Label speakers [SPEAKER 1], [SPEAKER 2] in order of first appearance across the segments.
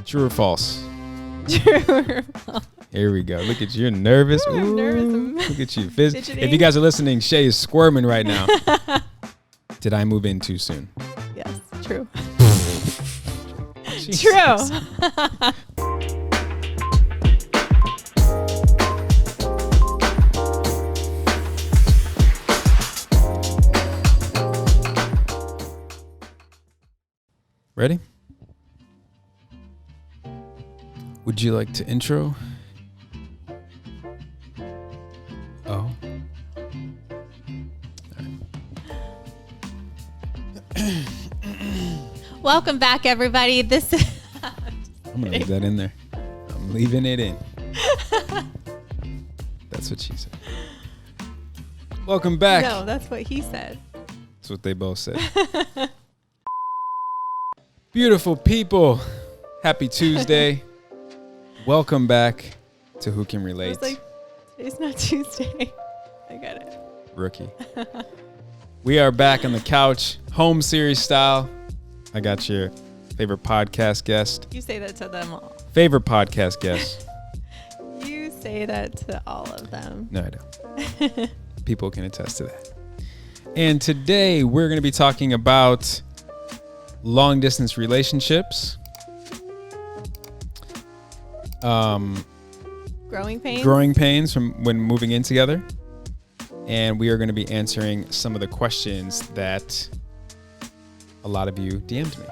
[SPEAKER 1] True or false?
[SPEAKER 2] True or false?
[SPEAKER 1] Here we go. Look at you. You're nervous.
[SPEAKER 2] Ooh, I'm nervous.
[SPEAKER 1] Look at you. If you guys are listening, Shay is squirming right now. Did I move in too soon?
[SPEAKER 2] Yes, true.
[SPEAKER 1] Jesus.
[SPEAKER 2] True.
[SPEAKER 1] Ready? Would you like to intro? Oh.
[SPEAKER 2] Welcome back, everybody. This is
[SPEAKER 1] I'm going to leave that in there. I'm leaving it in. That's what she said. Welcome back.
[SPEAKER 2] No, that's what he said.
[SPEAKER 1] That's what they both said. Beautiful people. Happy Tuesday. Welcome back to Who Can
[SPEAKER 2] I
[SPEAKER 1] Relate.
[SPEAKER 2] was like, today's not Tuesday. I got it.
[SPEAKER 1] Rookie. We are back on the couch, home series style. I got your favorite podcast guest.
[SPEAKER 2] You say that to them all.
[SPEAKER 1] Favorite podcast guest.
[SPEAKER 2] You say that to all of them.
[SPEAKER 1] No, I don't. People can attest to that. And today we're going to be talking about long distance relationships.
[SPEAKER 2] Growing pains.
[SPEAKER 1] Growing pains from when moving in together. And we are going to be answering some of the questions that a lot of you DM'd me.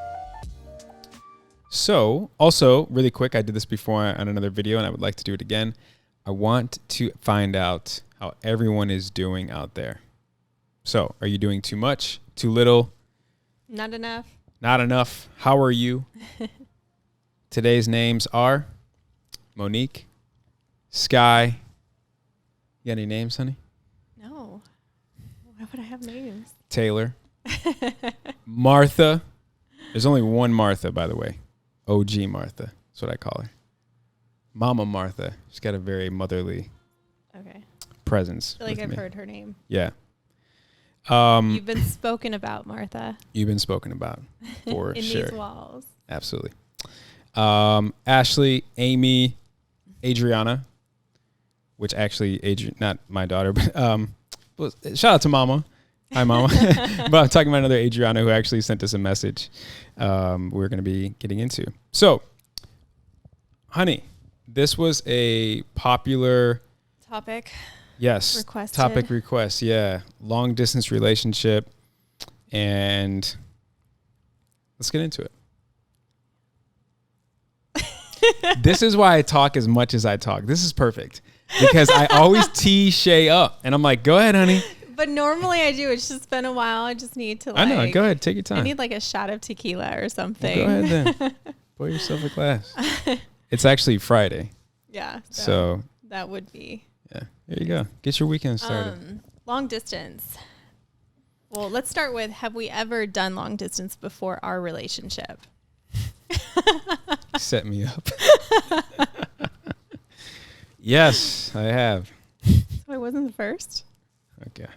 [SPEAKER 1] So, also, really quick, I did this before on another video and I would like to do it again. I want to find out how everyone is doing out there. So, are you doing too much, too little?
[SPEAKER 2] Not enough.
[SPEAKER 1] Not enough. How are you? Today's names are Monique, Sky. You got any names, honey?
[SPEAKER 2] No. Why would I have names?
[SPEAKER 1] Taylor. Martha. There's only one Martha, by the way. OG Martha. That's what I call her. Mama Martha. She's got a very motherly presence.
[SPEAKER 2] I feel like I've
[SPEAKER 1] me.
[SPEAKER 2] heard her name.
[SPEAKER 1] Yeah.
[SPEAKER 2] You've been spoken about, Martha.
[SPEAKER 1] You've been spoken about, for
[SPEAKER 2] in
[SPEAKER 1] sure.
[SPEAKER 2] these walls.
[SPEAKER 1] Absolutely. Ashley, Amy, Adriana, which actually, not my daughter, but shout out to Mama. Hi, Mama. But I'm talking about another Adriana who actually sent us a message we're going to be getting into. So, honey, this was a popular
[SPEAKER 2] Topic.
[SPEAKER 1] Yes.
[SPEAKER 2] Requested.
[SPEAKER 1] Topic request. Yeah. Long distance relationship. And let's get into it. This is why I talk as much as I talk. This is perfect because I always tee Shay up and I'm like, go ahead, honey.
[SPEAKER 2] But normally I do. It's just been a while. I just need to
[SPEAKER 1] I know. Go ahead. Take your time.
[SPEAKER 2] I need like a shot of tequila or something.
[SPEAKER 1] Go ahead then. Pour yourself a glass. It's actually Friday.
[SPEAKER 2] Yeah.
[SPEAKER 1] So
[SPEAKER 2] that would be.
[SPEAKER 1] Yeah. There you go. Get your weekend started.
[SPEAKER 2] Long distance. Well, let's start with, have we ever done long distance before our relationship?
[SPEAKER 1] Set me up. Yes, I have.
[SPEAKER 2] So I wasn't the first?
[SPEAKER 1] Oh, God.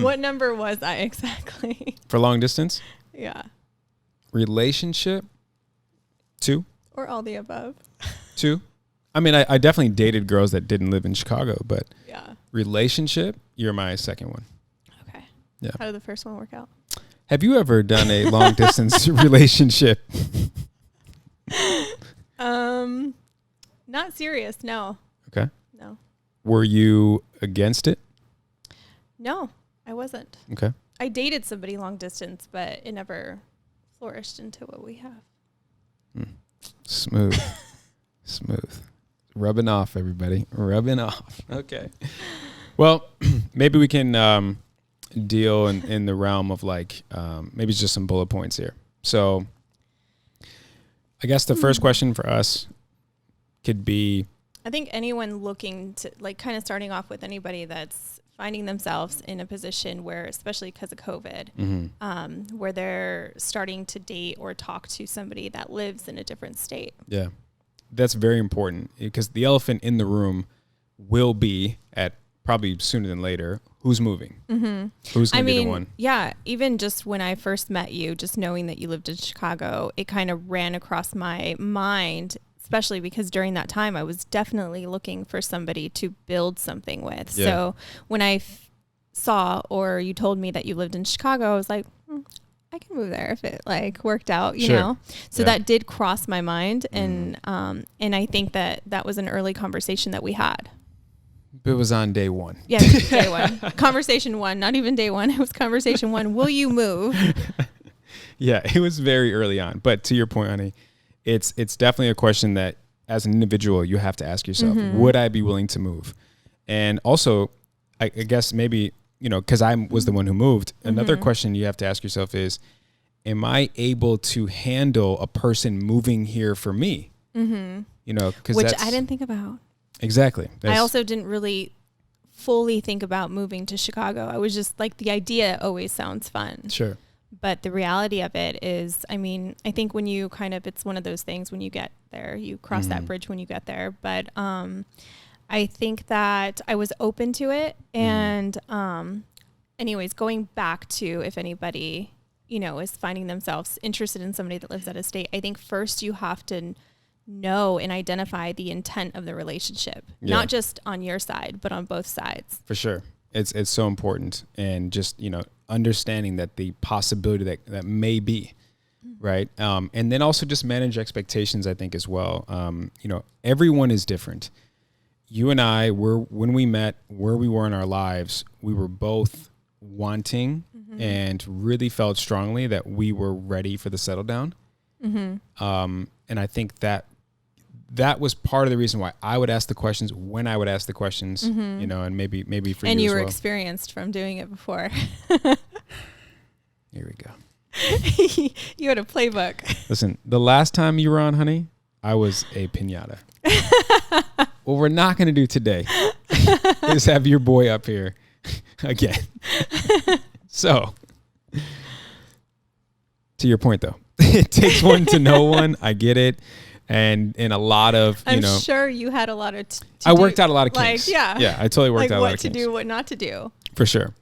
[SPEAKER 2] What number was I exactly?
[SPEAKER 1] For long distance?
[SPEAKER 2] Yeah.
[SPEAKER 1] Relationship? 2.
[SPEAKER 2] Or all the above?
[SPEAKER 1] 2. I mean, I definitely dated girls that didn't live in Chicago, but
[SPEAKER 2] yeah.
[SPEAKER 1] Relationship, you're my second one.
[SPEAKER 2] Okay.
[SPEAKER 1] Yeah.
[SPEAKER 2] How did the first one work out?
[SPEAKER 1] Have you ever done a long distance relationship?
[SPEAKER 2] Not serious. No.
[SPEAKER 1] Okay.
[SPEAKER 2] No.
[SPEAKER 1] Were you against it?
[SPEAKER 2] No, I wasn't.
[SPEAKER 1] Okay.
[SPEAKER 2] I dated somebody long distance, but it never flourished into what we have.
[SPEAKER 1] Smooth. Smooth. Rubbing off, everybody. Rubbing off. Okay. Well, maybe we can deal in the realm of like, maybe it's just some bullet points here. So I guess the first question for us could be,
[SPEAKER 2] I think anyone looking to, like, kind of starting off with anybody that's finding themselves in a position where, especially because of COVID, where they're starting to date or talk to somebody that lives in a different state.
[SPEAKER 1] Yeah, that's very important because the elephant in the room will be, at probably sooner than later, who's moving? Who's going to be the one?
[SPEAKER 2] Yeah, even just when I first met you, just knowing that you lived in Chicago, it kind of ran across my mind, especially because during that time I was definitely looking for somebody to build something with.
[SPEAKER 1] Yeah.
[SPEAKER 2] So when I saw, or you told me that you lived in Chicago, I was like, I can move there if it like worked out, you know? So that did cross my mind. And I think that was an early conversation that we had.
[SPEAKER 1] It was on day one.
[SPEAKER 2] Yeah, day one. Conversation one, not even day one. It was conversation one. Will you move?
[SPEAKER 1] Yeah, it was very early on. But to your point, honey, it's definitely a question that as an individual, you have to ask yourself, would I be willing to move? And also, I guess maybe, you know, because I was the one who moved. Another question you have to ask yourself is, am I able to handle a person moving here for me? You know,
[SPEAKER 2] which I didn't think about.
[SPEAKER 1] Exactly.
[SPEAKER 2] I also didn't really fully think about moving to Chicago. I was just like, the idea always sounds fun.
[SPEAKER 1] Sure.
[SPEAKER 2] But the reality of it is, I mean, I think when you it's one of those things when you get there, you cross that bridge when you get there. But I think that I was open to it. And anyways, going back to if anybody, you know, is finding themselves interested in somebody that lives out of state, I think first you have to know and identify the intent of the relationship, not just on your side, but on both sides.
[SPEAKER 1] For sure. It's so important. And just, you know, understanding that the possibility that may be, right? And then also just manage expectations, I think, as well. You know, everyone is different. You and I when we met, where we were in our lives, we were both wanting and really felt strongly that we were ready for the settle down. And I think that was part of the reason why I would ask the questions when I would ask the questions, you know, and maybe for you
[SPEAKER 2] and you
[SPEAKER 1] as
[SPEAKER 2] were
[SPEAKER 1] well.
[SPEAKER 2] Experienced from doing it before.
[SPEAKER 1] Here we go.
[SPEAKER 2] You had a playbook.
[SPEAKER 1] Listen, the last time you were on, honey, I was a piñata. What we're not going to do today is have your boy up here again. So, to your point, though, it takes one to know one. I get it. And in a lot of,
[SPEAKER 2] I'm sure you had a lot of.
[SPEAKER 1] I worked out a lot of kinks.
[SPEAKER 2] Like, yeah,
[SPEAKER 1] I totally worked out a lot of
[SPEAKER 2] kinks. What to do, what not to do.
[SPEAKER 1] For sure,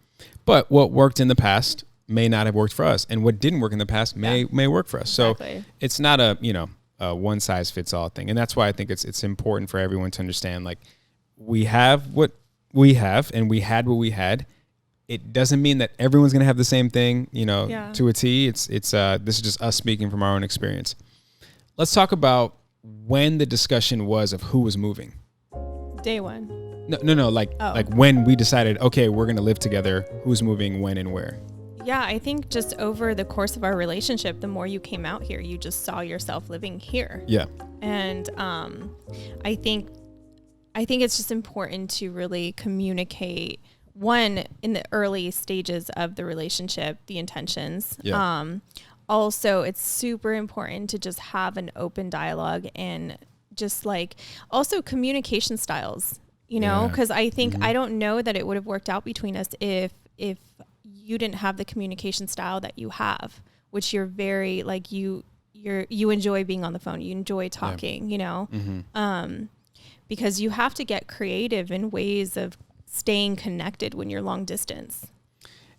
[SPEAKER 1] but what worked in the past may not have worked for us, and what didn't work in the past may work for us. Exactly. So it's not a a one size fits all thing, and that's why I think it's important for everyone to understand. Like, we have what we have, and we had what we had. It doesn't mean that everyone's gonna have the same thing, to a T. It's this is just us speaking from our own experience. Let's talk about when the discussion was of who was moving.
[SPEAKER 2] Day one.
[SPEAKER 1] No. Like when we decided, okay, we're going to live together, who's moving, when, and where.
[SPEAKER 2] Yeah, I think just over the course of our relationship, the more you came out here, you just saw yourself living here. Yeah. And I think it's just important to really communicate, one, in the early stages of the relationship, the intentions. Yeah. Also, it's super important to just have an open dialogue and just like also communication styles, because I think I don't know that it would have worked out between us if you didn't have the communication style that you have, which you're very like you enjoy being on the phone. You enjoy talking, because you have to get creative in ways of staying connected when you're long distance.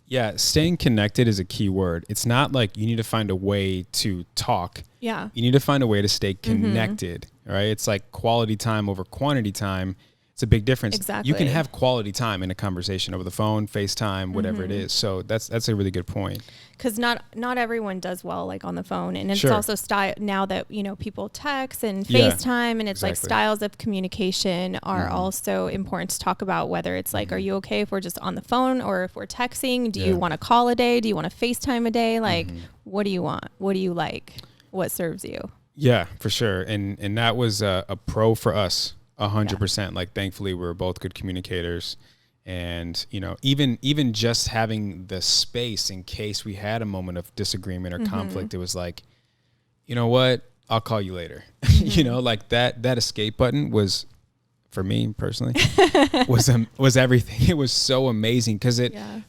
[SPEAKER 1] Yeah, staying connected is a key word. It's not like you need to find a way to talk. Yeah. You need to find a way to stay connected, right? It's like quality time over quantity time. It's a big difference. Exactly. You can have quality time in a conversation over the phone, FaceTime, whatever it is. So that's a really good point.
[SPEAKER 2] Because not everyone does well like on the phone, and it's also style now that people text and FaceTime, and it's like styles of communication are also important to talk about. Whether it's like, are you okay if we're just on the phone or if we're texting? Do you want to call a day? Do you want to FaceTime a day? Like, what do you want? What do you like? What serves you? Yeah,
[SPEAKER 1] for sure. And that was a pro for us. 100%. Like, thankfully, we're both good communicators, and even just having the space in case we had a moment of disagreement or conflict, it was like, you know what, I'll call you later. Like that escape button was, for me personally, was everything. It was so amazing because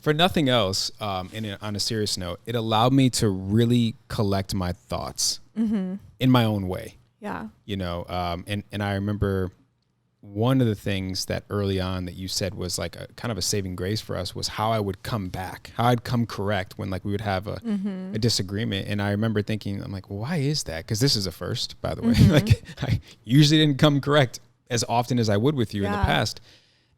[SPEAKER 1] for nothing else, and on a serious note, it allowed me to really collect my thoughts in my own way. Yeah. And I remember one of the things that early on that you said was like a kind of a saving grace for us was how I would come back, how I'd come correct when like we would have a disagreement. And I remember thinking, I'm like, well, why is that? Because this is a first, by the way. Like I usually didn't come correct as often as I would with you in the past.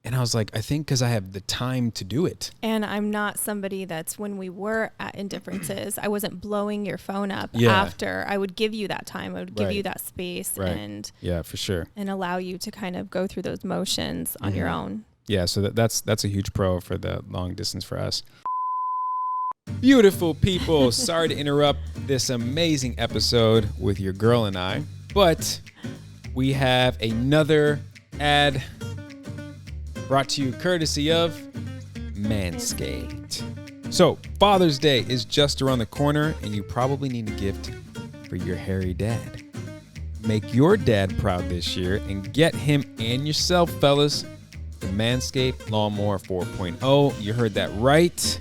[SPEAKER 1] And I was like, I think because I have the time to do it.
[SPEAKER 2] And I'm not somebody that's, when we were at indifferences, I wasn't blowing your phone up after. I would give you that time. I would give you that space and
[SPEAKER 1] for sure.
[SPEAKER 2] And allow you to kind of go through those motions on your own.
[SPEAKER 1] Yeah, so that's a huge pro for the long distance for us. Beautiful people, sorry to interrupt this amazing episode with your girl and I, but we have another ad brought to you courtesy of Manscaped. So, Father's Day is just around the corner, and you probably need a gift for your hairy dad. Make your dad proud this year and get him and yourself, fellas, the Manscaped Lawnmower 4.0. You heard that right.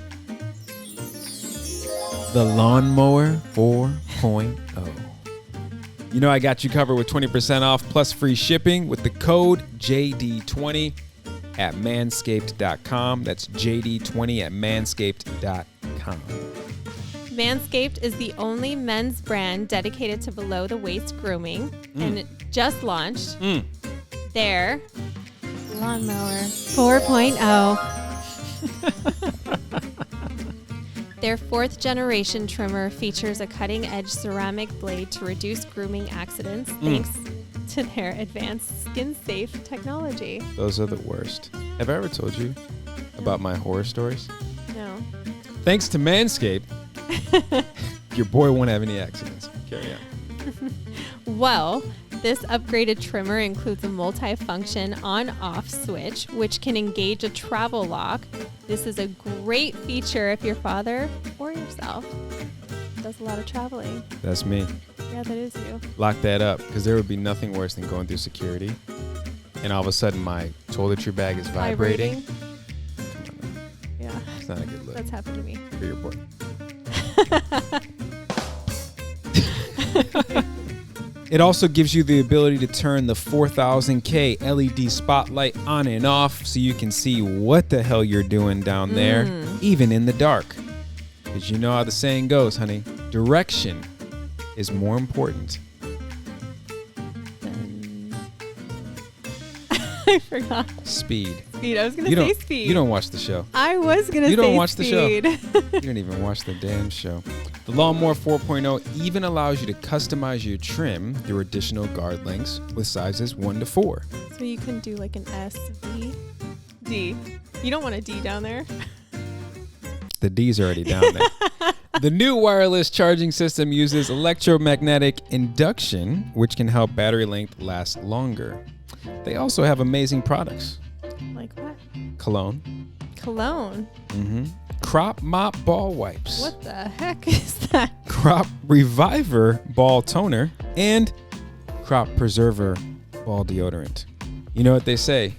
[SPEAKER 1] The Lawnmower 4.0. You know I got you covered with 20% off plus free shipping with the code JD20 at manscaped.com. That's JD20 at manscaped.com.
[SPEAKER 2] Manscaped is the only men's brand dedicated to below the waist grooming and it just launched their Lawnmower 4.0. Their 4th generation trimmer features a cutting edge ceramic blade to reduce grooming accidents thanks to their advanced skin-safe technology.
[SPEAKER 1] Those are the worst. Have I ever told you about my horror stories?
[SPEAKER 2] No.
[SPEAKER 1] Thanks to Manscaped, your boy won't have any accidents. Carry on.
[SPEAKER 2] Well, this upgraded trimmer includes a multi-function on-off switch, which can engage a travel lock. This is a great feature if your father or yourself does a lot of traveling.
[SPEAKER 1] That's me.
[SPEAKER 2] Yeah, that is you.
[SPEAKER 1] Lock that up, because there would be nothing worse than going through security and all of a sudden my toiletry bag is vibrating. Come on, man.
[SPEAKER 2] Yeah.
[SPEAKER 1] It's not a good look.
[SPEAKER 2] That's happened to me.
[SPEAKER 1] For your boy. It also gives you the ability to turn the 4000K LED spotlight on and off so you can see what the hell you're doing down there, even in the dark. Because you know how the saying goes, honey. Direction is more important.
[SPEAKER 2] I forgot.
[SPEAKER 1] Speed.
[SPEAKER 2] Speed. I was going to say speed.
[SPEAKER 1] You don't watch the show.
[SPEAKER 2] I was going to say speed.
[SPEAKER 1] You don't watch the show. You don't even watch the damn show. The Lawnmower 4.0 even allows you to customize your trim through additional guard lengths with sizes 1 to 4.
[SPEAKER 2] So you can do like an S, V, D. You don't want a D down there.
[SPEAKER 1] The D's already down there. The new wireless charging system uses electromagnetic induction, which can help battery length last longer. They also have amazing products.
[SPEAKER 2] Like what?
[SPEAKER 1] Cologne.
[SPEAKER 2] Cologne?
[SPEAKER 1] Mm-hmm. Crop Mop Ball Wipes.
[SPEAKER 2] What the heck is that?
[SPEAKER 1] Crop Reviver Ball Toner. And Crop Preserver Ball Deodorant. You know what they say?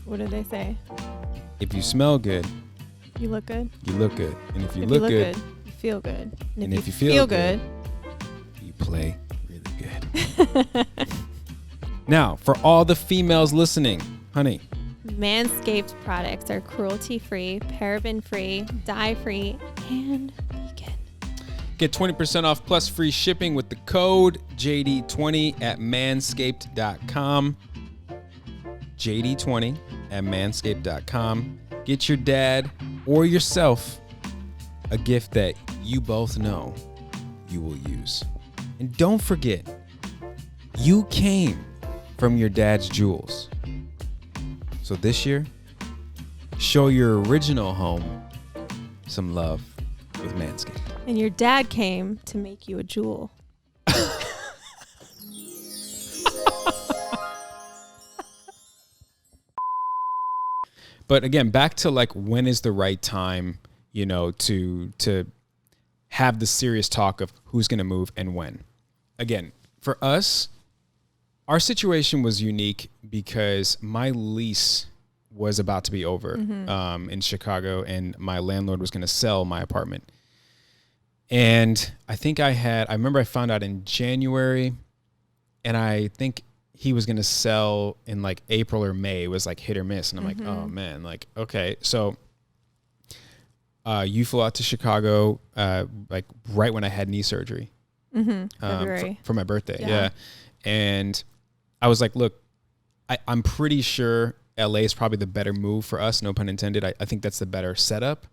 [SPEAKER 2] What do they say?
[SPEAKER 1] If you smell good,
[SPEAKER 2] you look good.
[SPEAKER 1] You look good. And if you
[SPEAKER 2] look
[SPEAKER 1] good,
[SPEAKER 2] you feel good.
[SPEAKER 1] And if you feel good, you play really good. Now, for all the females listening, honey.
[SPEAKER 2] Manscaped products are cruelty-free, paraben-free, dye-free, and vegan.
[SPEAKER 1] Get 20% off plus free shipping with the code JD20 at manscaped.com. JD20 at manscaped.com. Get your dad or yourself a gift that you both know you will use. And don't forget, you came from your dad's jewels. So this year, show your original home some love with Manscaped.
[SPEAKER 2] And your dad came to make you a jewel.
[SPEAKER 1] But again, back to like when is the right time, you know, to have the serious talk of who's going to move and when. Again, for us, our situation was unique because my lease was about to be over in Chicago, and my landlord was going to sell my apartment. And I think I remember I found out in January, and I think he was going to sell in like April or May. It was like hit or miss. And I'm like, oh man, like, okay. So you flew out to Chicago like right when I had knee surgery.
[SPEAKER 2] February.
[SPEAKER 1] For my birthday. Yeah. And I was like, look, I'm pretty sure LA is probably the better move for us. No pun intended. I think that's the better setup.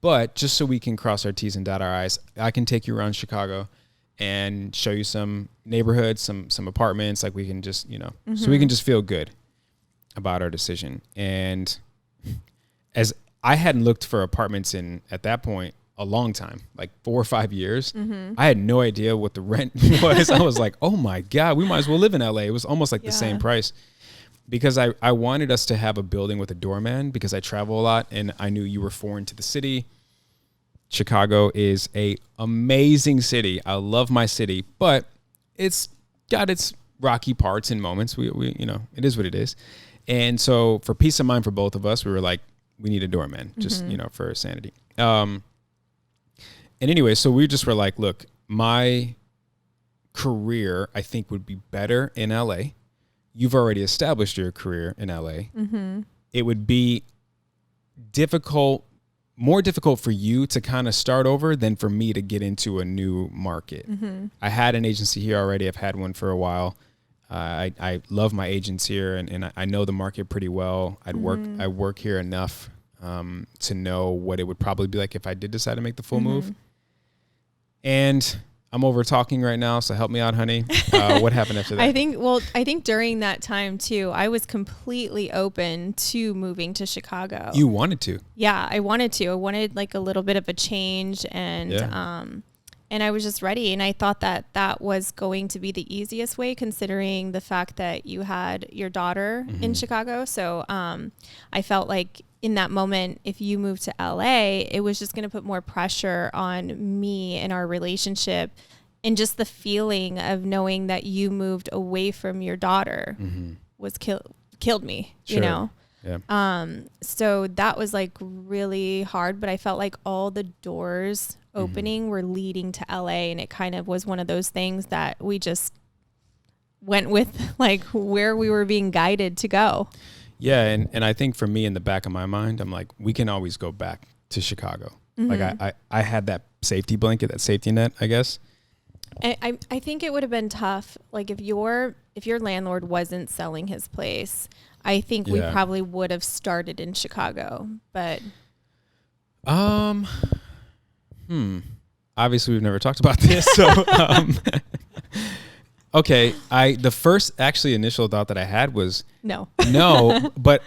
[SPEAKER 1] But just so we can cross our T's and dot our I's, I can take you around Chicago and show you some neighborhoods, some apartments. Like we can just, so we can just feel good about our decision. And as I hadn't looked for apartments at that point, a long time, like 4 or 5 years. I had no idea what the rent was. I was like, oh my God, we might as well live in LA. It was almost like the same price because I wanted us to have a building with a doorman because I travel a lot and I knew you were foreign to the city. Chicago is a amazing city. I love my city, but it's got its rocky parts and moments. We it is what it is. And so for peace of mind for both of us, we were like, we need a doorman just, for sanity. And anyway, so we just were like, look, my career, I think, would be better in LA. You've already established your career in LA. It would be more difficult for you to kind of start over than for me to get into a new market. I had an agency here already. I've had one for a while. I love my agents here and I know the market pretty well. I work here enough to know what it would probably be like if I did decide to make the full move. And I'm over talking right now, so help me out, honey. What happened after that?
[SPEAKER 2] I think during that time too, I was completely open to moving to Chicago.
[SPEAKER 1] You wanted to?
[SPEAKER 2] Yeah, I wanted to. I wanted like a little bit of a change and I was just ready. And I thought that was going to be the easiest way considering the fact that you had your daughter in Chicago. So I felt like in that moment, if you moved to LA, it was just going to put more pressure on me and our relationship and just the feeling of knowing that you moved away from your daughter was killed me,
[SPEAKER 1] Yeah.
[SPEAKER 2] So that was like really hard, but I felt like all the doors opening were leading to LA and it kind of was one of those things that we just went with like where we were being guided to go.
[SPEAKER 1] Yeah, and I think for me in the back of my mind, I'm like, we can always go back to Chicago. Like I had that safety blanket, that safety net, I guess.
[SPEAKER 2] I think it would have been tough. Like if your landlord wasn't selling his place, I think we probably would have started in Chicago. But
[SPEAKER 1] obviously we've never talked about this, so okay, the first actually initial thought that I had was
[SPEAKER 2] no,
[SPEAKER 1] but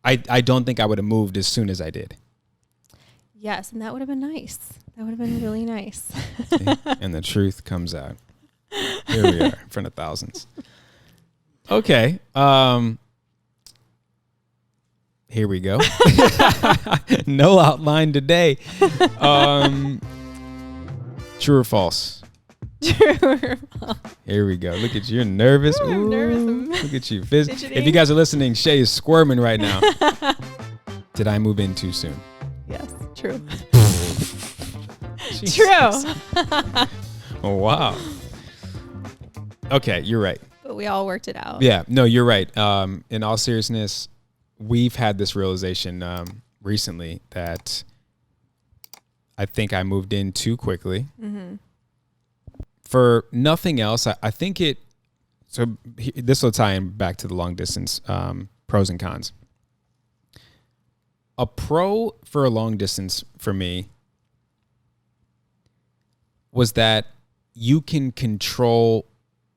[SPEAKER 1] I don't think I would have moved as soon as I did.
[SPEAKER 2] Yes, and that would have been nice. That would have been really nice.
[SPEAKER 1] And the truth comes out. Here we are in front of thousands. Okay, here we go. No outline today. True or false?
[SPEAKER 2] True.
[SPEAKER 1] Here we go. Look at you. You're nervous.
[SPEAKER 2] Ooh, I'm nervous.
[SPEAKER 1] Look at you. If you guys are listening, Shay is squirming right now. Did I move in too soon?
[SPEAKER 2] Yes. True. True.
[SPEAKER 1] Oh, wow. Okay. You're right.
[SPEAKER 2] But we all worked it out.
[SPEAKER 1] Yeah. No, you're right. In all seriousness, we've had this realization recently that I think I moved in too quickly. For nothing else, I think this will tie in back to the long distance pros and cons. A pro for a long distance for me was that you can control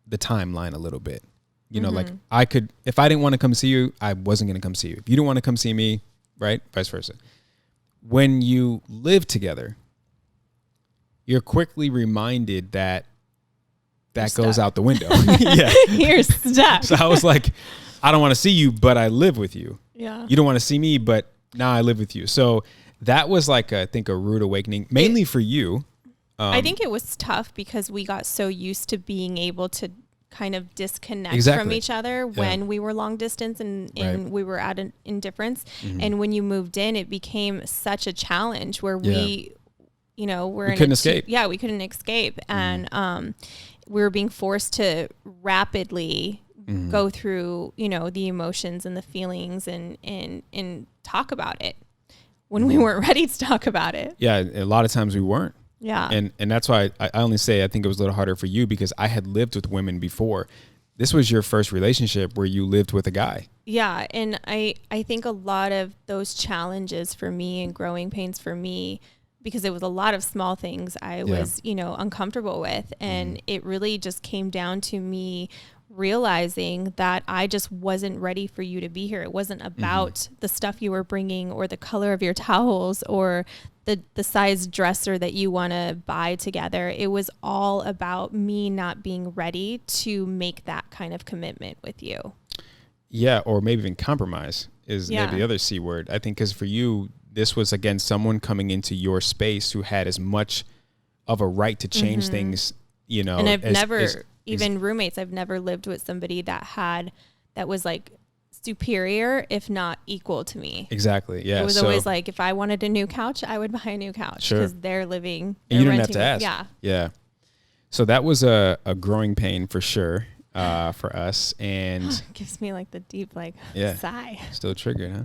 [SPEAKER 1] the timeline a little bit. You know, like I could, if I didn't want to come see you, I wasn't going to come see you. If you didn't want to come see me, right? Vice versa. When you live together, you're quickly reminded that goes out the window. Yeah.
[SPEAKER 2] You're stuck.
[SPEAKER 1] So I was like, I don't want to see you, but I live with you.
[SPEAKER 2] Yeah.
[SPEAKER 1] You don't want to see me, but now I live with you. So that was like, I think, a rude awakening, mainly for you.
[SPEAKER 2] I think it was tough because we got so used to being able to kind of disconnect from each other when we were long distance and we were at an indifference. And when you moved in, it became such a challenge where we couldn't escape. We couldn't escape. And we were being forced to rapidly go through, you know, the emotions and the feelings and talk about it when we weren't ready to talk about it.
[SPEAKER 1] Yeah. A lot of times we weren't.
[SPEAKER 2] Yeah.
[SPEAKER 1] And that's why I only say I think it was a little harder for you because I had lived with women before. This was your first relationship where you lived with a guy.
[SPEAKER 2] Yeah. And I think a lot of those challenges for me and growing pains for me, because it was a lot of small things I was, you know, uncomfortable with. And it really just came down to me realizing that I just wasn't ready for you to be here. It wasn't about the stuff you were bringing or the color of your towels or the size dresser that you want to buy together. It was all about me not being ready to make that kind of commitment with you.
[SPEAKER 1] Yeah. Or maybe even compromise is maybe the other C word. I think because for you, this was, again, someone coming into your space who had as much of a right to change things, you know.
[SPEAKER 2] And I've never, even roommates, I've never lived with somebody that was like superior, if not equal to me.
[SPEAKER 1] Exactly. Yeah.
[SPEAKER 2] It was always like, if I wanted a new couch, I would buy a new couch because they're living.
[SPEAKER 1] And you didn't have to ask.
[SPEAKER 2] Yeah.
[SPEAKER 1] Yeah. So that was a growing pain for sure for us. And
[SPEAKER 2] it gives me like the deep, like sigh.
[SPEAKER 1] Still triggered, huh?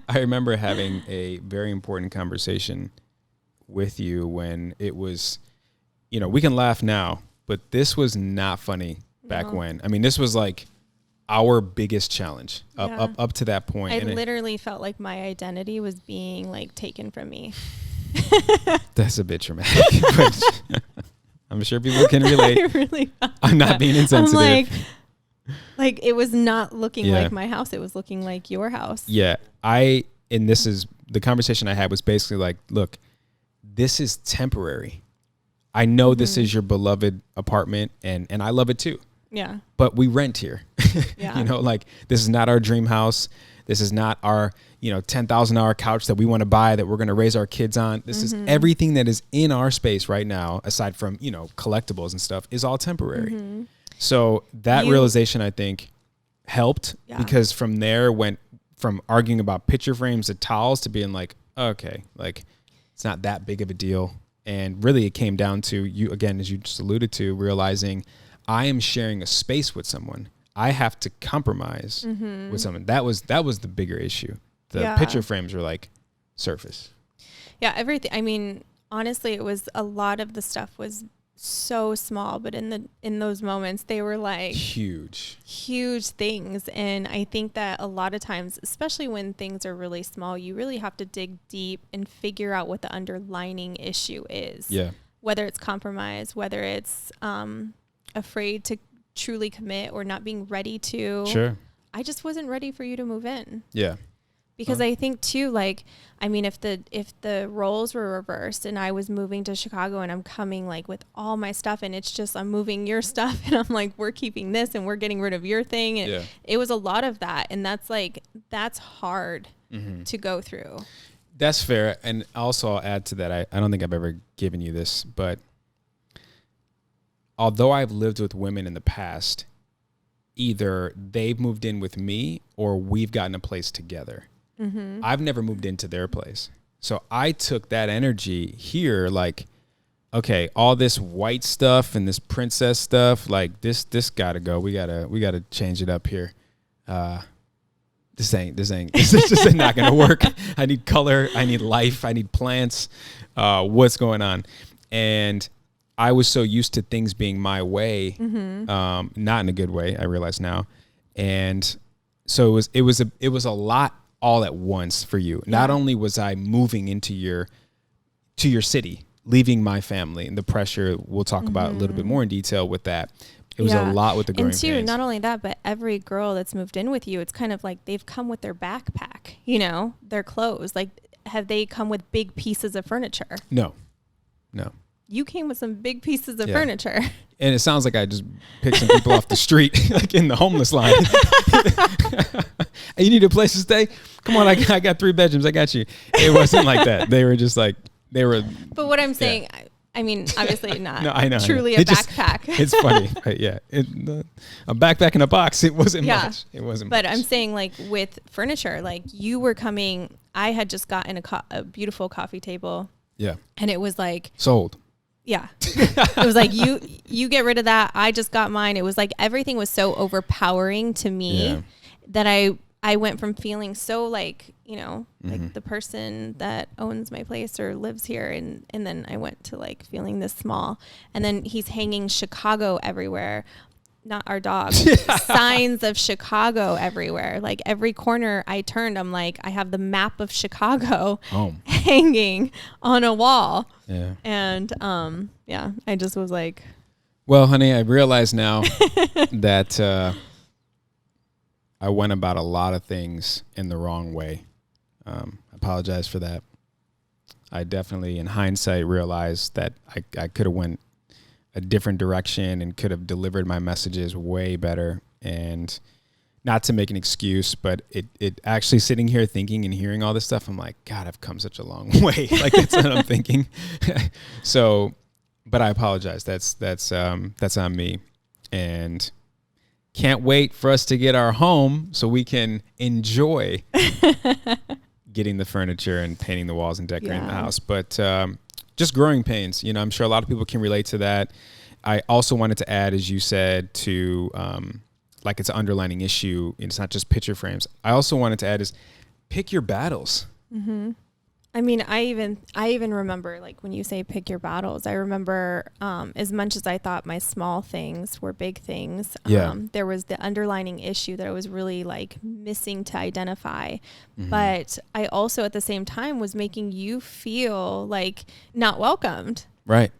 [SPEAKER 1] I remember having a very important conversation with you when it was, you know, we can laugh now, but this was not funny back when. I mean, this was like our biggest challenge up to that point.
[SPEAKER 2] I literally felt like my identity was being like taken from me.
[SPEAKER 1] That's a bit traumatic, but I'm sure people can relate. I'm not being insensitive.
[SPEAKER 2] I'm like it was not looking like my house. It was looking like your house.
[SPEAKER 1] Yeah. And this is the conversation I had was basically like, look, this is temporary. I know this is your beloved apartment and I love it too.
[SPEAKER 2] Yeah.
[SPEAKER 1] But we rent here.
[SPEAKER 2] Yeah.
[SPEAKER 1] You know, like this is not our dream house. This is not our, you know, $10,000 couch that we want to buy that we're going to raise our kids on. This is everything that is in our space right now, aside from, you know, collectibles and stuff, is all temporary. So that realization, I think, helped because from there went from arguing about picture frames to towels to being like, okay, like it's not that big of a deal. And really it came down to you, again, as you just alluded to, realizing I am sharing a space with someone. I have to compromise with someone. That was the bigger issue. The picture frames were like surface. Yeah,
[SPEAKER 2] everything. I mean, honestly, it was a lot of the stuff was so small, but in those moments they were like huge things. And I think that a lot of times, especially when things are really small, you really have to dig deep and figure out what the underlining issue is. Yeah. Whether it's compromise, whether it's afraid to truly commit or not being ready to. Sure. I just wasn't ready for you to move in. Yeah. Because I think too, like, I mean, if the roles were reversed and I was moving to Chicago and I'm coming like with all my stuff and it's just, I'm moving your stuff and I'm like, we're keeping this and we're getting rid of your thing. And it was a lot of that. And that's hard to go through.
[SPEAKER 1] That's fair. And also I'll add to that. I don't think I've ever given you this, but although I've lived with women in the past, either they've moved in with me or we've gotten a place together. I've never moved into their place. So I took that energy here, like, okay, all this white stuff and this princess stuff, like this gotta go. We gotta change it up here. This is not gonna work. I need color, I need life, I need plants. What's going on? And I was so used to things being my way, not in a good way, I realize now. And so it was a lot all at once for you. Yeah. Not only was I moving into your city, leaving my family, and the pressure we'll talk about a little bit more in detail with that. It was a lot with the growing pains.
[SPEAKER 2] And too, not only that, but every girl that's moved in with you, it's kind of like they've come with their backpack, you know, their clothes. Like, have they come with big pieces of furniture? No. You came with some big pieces of furniture.
[SPEAKER 1] And it sounds like I just picked some people off the street, like in the homeless line. You need a place to stay? Come on, I got 3 bedrooms. I got you. It wasn't like that. They were just like, But
[SPEAKER 2] what I'm saying, I mean, obviously not
[SPEAKER 1] no, I know,
[SPEAKER 2] truly a backpack.
[SPEAKER 1] It's funny. But yeah. A backpack in a box, it wasn't much. It wasn't
[SPEAKER 2] but
[SPEAKER 1] much.
[SPEAKER 2] I'm saying, like, with furniture, like, you were coming, I had just gotten a beautiful coffee table. Yeah. And it was like.
[SPEAKER 1] Sold.
[SPEAKER 2] Yeah. It was like, you get rid of that. I just got mine. It was like everything was so overpowering to me that I went from feeling so like, like the person that owns my place or lives here. And then I went to like feeling this small. And then he's hanging Chicago everywhere. Not our dog. Signs of Chicago everywhere. Like every corner I turned, I'm like, I have the map of Chicago hanging on a wall.
[SPEAKER 1] Yeah.
[SPEAKER 2] And I just was like,
[SPEAKER 1] well, honey, I realize now that I went about a lot of things in the wrong way. I apologize for that. I definitely, in hindsight, realized that I could have went a different direction and could have delivered my messages way better. And not to make an excuse, but it actually sitting here thinking and hearing all this stuff, I'm like, God, I've come such a long way. Like that's what I'm thinking. So, but I apologize. That's on me, and can't wait for us to get our home so we can enjoy getting the furniture and painting the walls and decorating the house. But just growing pains, I'm sure a lot of people can relate to that. I also wanted to add, as you said, to like it's an underlining issue. It's not just picture frames. I also wanted to add is pick your battles.
[SPEAKER 2] Mm-hmm. I mean, I even remember, like, when you say pick your battles, I remember as much as I thought my small things were big things, there was the underlining issue that I was really like missing to identify. Mm-hmm. But I also at the same time was making you feel like not welcomed.
[SPEAKER 1] Right.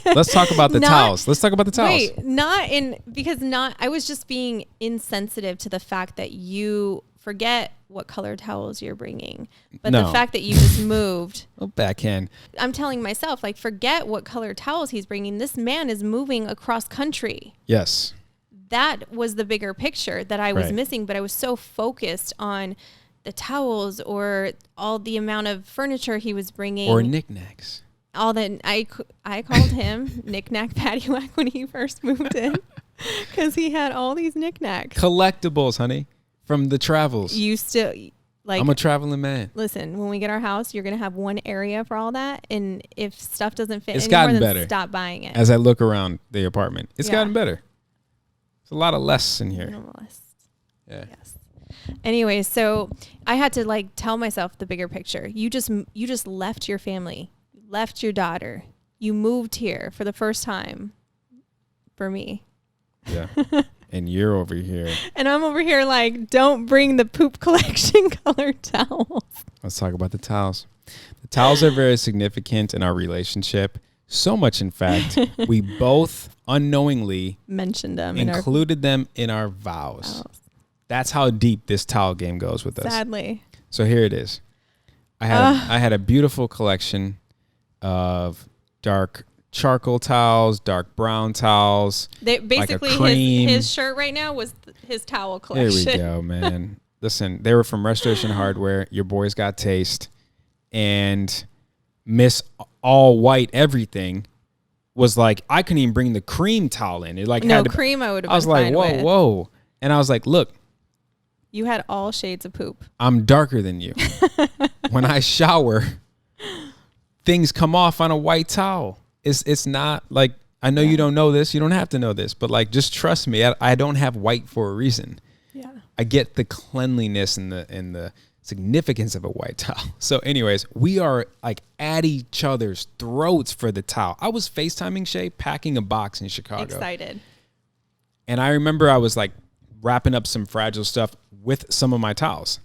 [SPEAKER 1] Let's talk about the towels. Let's talk about the towels.
[SPEAKER 2] Wait, I was just being insensitive to the fact that you forget what color towels you're bringing. But the fact that you just moved.
[SPEAKER 1] Oh, backhand.
[SPEAKER 2] I'm telling myself, like, forget what color towels he's bringing. This man is moving across country.
[SPEAKER 1] Yes.
[SPEAKER 2] That was the bigger picture that I was missing. But I was so focused on the towels or all the amount of furniture he was bringing.
[SPEAKER 1] Or knickknacks.
[SPEAKER 2] All that I called him Knick-Knack Paddywhack when he first moved in because he had all these knickknacks.
[SPEAKER 1] Collectibles, honey, from the travels.
[SPEAKER 2] You still, like,
[SPEAKER 1] I'm a traveling man.
[SPEAKER 2] Listen, when we get our house, you're going to have one area for all that. And if stuff doesn't fit
[SPEAKER 1] it's
[SPEAKER 2] anymore,
[SPEAKER 1] gotten
[SPEAKER 2] then
[SPEAKER 1] better.
[SPEAKER 2] Stop buying it.
[SPEAKER 1] As I look around the apartment, it's gotten better. There's a lot of less in here.
[SPEAKER 2] Minimalist.
[SPEAKER 1] Yeah.
[SPEAKER 2] Yes. Anyway, so I had to like tell myself the bigger picture. You just left your family. Left your daughter. You moved here for the first time for me.
[SPEAKER 1] Yeah. And you're over here.
[SPEAKER 2] And I'm over here like, don't bring the poop collection colored towels.
[SPEAKER 1] Let's talk about the towels. The towels are very significant in our relationship. So much, in fact, we both unknowingly
[SPEAKER 2] mentioned them,
[SPEAKER 1] included them in our vows. That's how deep this towel game goes with us.
[SPEAKER 2] Sadly.
[SPEAKER 1] So here it is. I had a beautiful collection of dark charcoal towels, dark brown towels.
[SPEAKER 2] Basically,
[SPEAKER 1] like
[SPEAKER 2] his shirt right now was his towel collection.
[SPEAKER 1] There we go, man. Listen, they were from Restoration Hardware. Your boys got taste. And Miss All White Everything was like, I couldn't even bring the cream towel in. It like
[SPEAKER 2] no cream. I would have. I was like,
[SPEAKER 1] whoa. And I was like, look.
[SPEAKER 2] You had all shades of poop.
[SPEAKER 1] I'm darker than you. When I shower, things come off on a white towel. It's not like, I know you don't know this. You don't have to know this, but like, just trust me. I don't have white for a reason.
[SPEAKER 2] Yeah.
[SPEAKER 1] I get the cleanliness and the significance of a white towel. So anyways, we are like at each other's throats for the towel. I was FaceTiming Shay packing a box in Chicago.
[SPEAKER 2] Excited.
[SPEAKER 1] And I remember I was like wrapping up some fragile stuff with some of my towels.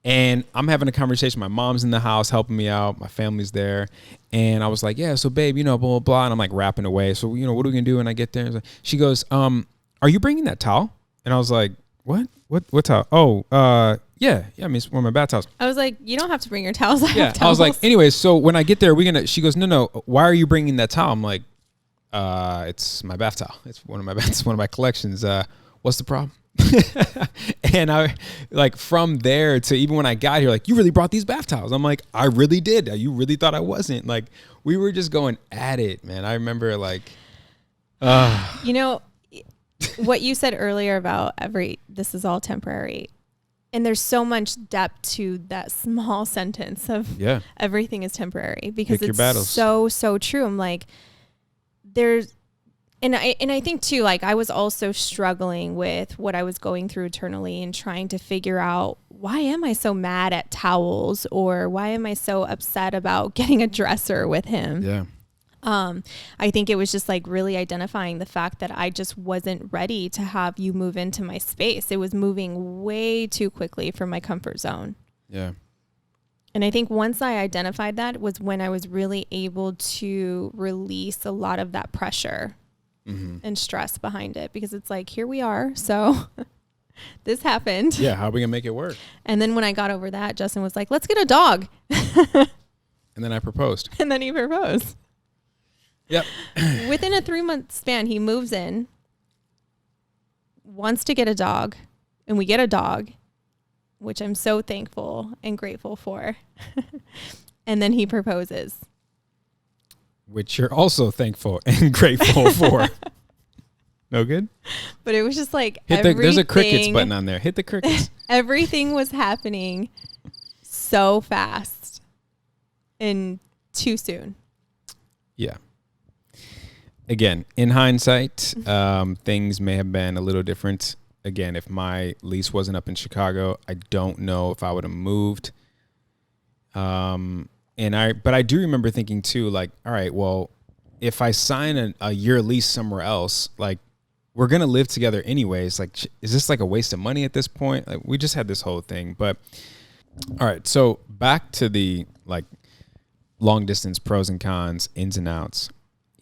[SPEAKER 1] And I'm having a conversation. My mom's in the house helping me out. My family's there. And I was like, yeah, so babe, blah, blah, blah. And I'm like rapping away. So, what are we going to do when I get there? She goes, are you bringing that towel? And I was like, what towel? Oh, yeah. I mean, it's one of my bath towels.
[SPEAKER 2] I was like, you don't have to bring your towels.
[SPEAKER 1] I was like, anyways, so when I get there, she goes, no, why are you bringing that towel? I'm like, it's my bath towel. It's one of my collections. What's the problem? And I like from there to even when I got here, like, you really brought these bath towels. I'm like, I really did. You really thought I wasn't? Like, we were just going at it, man. I remember like,
[SPEAKER 2] what you said earlier about this is all temporary. And there's so much depth to that small sentence of everything is temporary because it's so true. I'm like, there's, and I think too, like I was also struggling with what I was going through internally and trying to figure out, why am I so mad at towels, or why am I so upset about getting a dresser with him?
[SPEAKER 1] Yeah.
[SPEAKER 2] I think it was just like really identifying the fact that I just wasn't ready to have you move into my space. It was moving way too quickly from my comfort zone.
[SPEAKER 1] Yeah.
[SPEAKER 2] And I think once I identified that was when I was really able to release a lot of that pressure and stress behind it, because it's like, here we are. So this happened.
[SPEAKER 1] Yeah. How are we going to make it work?
[SPEAKER 2] And then when I got over that, Justin was like, let's get a dog.
[SPEAKER 1] And then I proposed.
[SPEAKER 2] And then he proposed.
[SPEAKER 1] Yep.
[SPEAKER 2] Within a 3-month span, he moves in, wants to get a dog, and we get a dog, which I'm so thankful and grateful for. And then he proposes.
[SPEAKER 1] Which you're also thankful and grateful for. No good?
[SPEAKER 2] But it was just like
[SPEAKER 1] There's a crickets button on there. Hit the crickets.
[SPEAKER 2] Everything was happening so fast and too soon.
[SPEAKER 1] Yeah. Again, in hindsight, things may have been a little different. Again, if my lease wasn't up in Chicago, I don't know if I would have moved. But I do remember thinking too, like, all right, well, if I sign a year lease somewhere else, like, we're going to live together anyways. Like, is this like a waste of money at this point? Like, we just had this whole thing. But all right, so back to the like long distance pros and cons, ins and outs.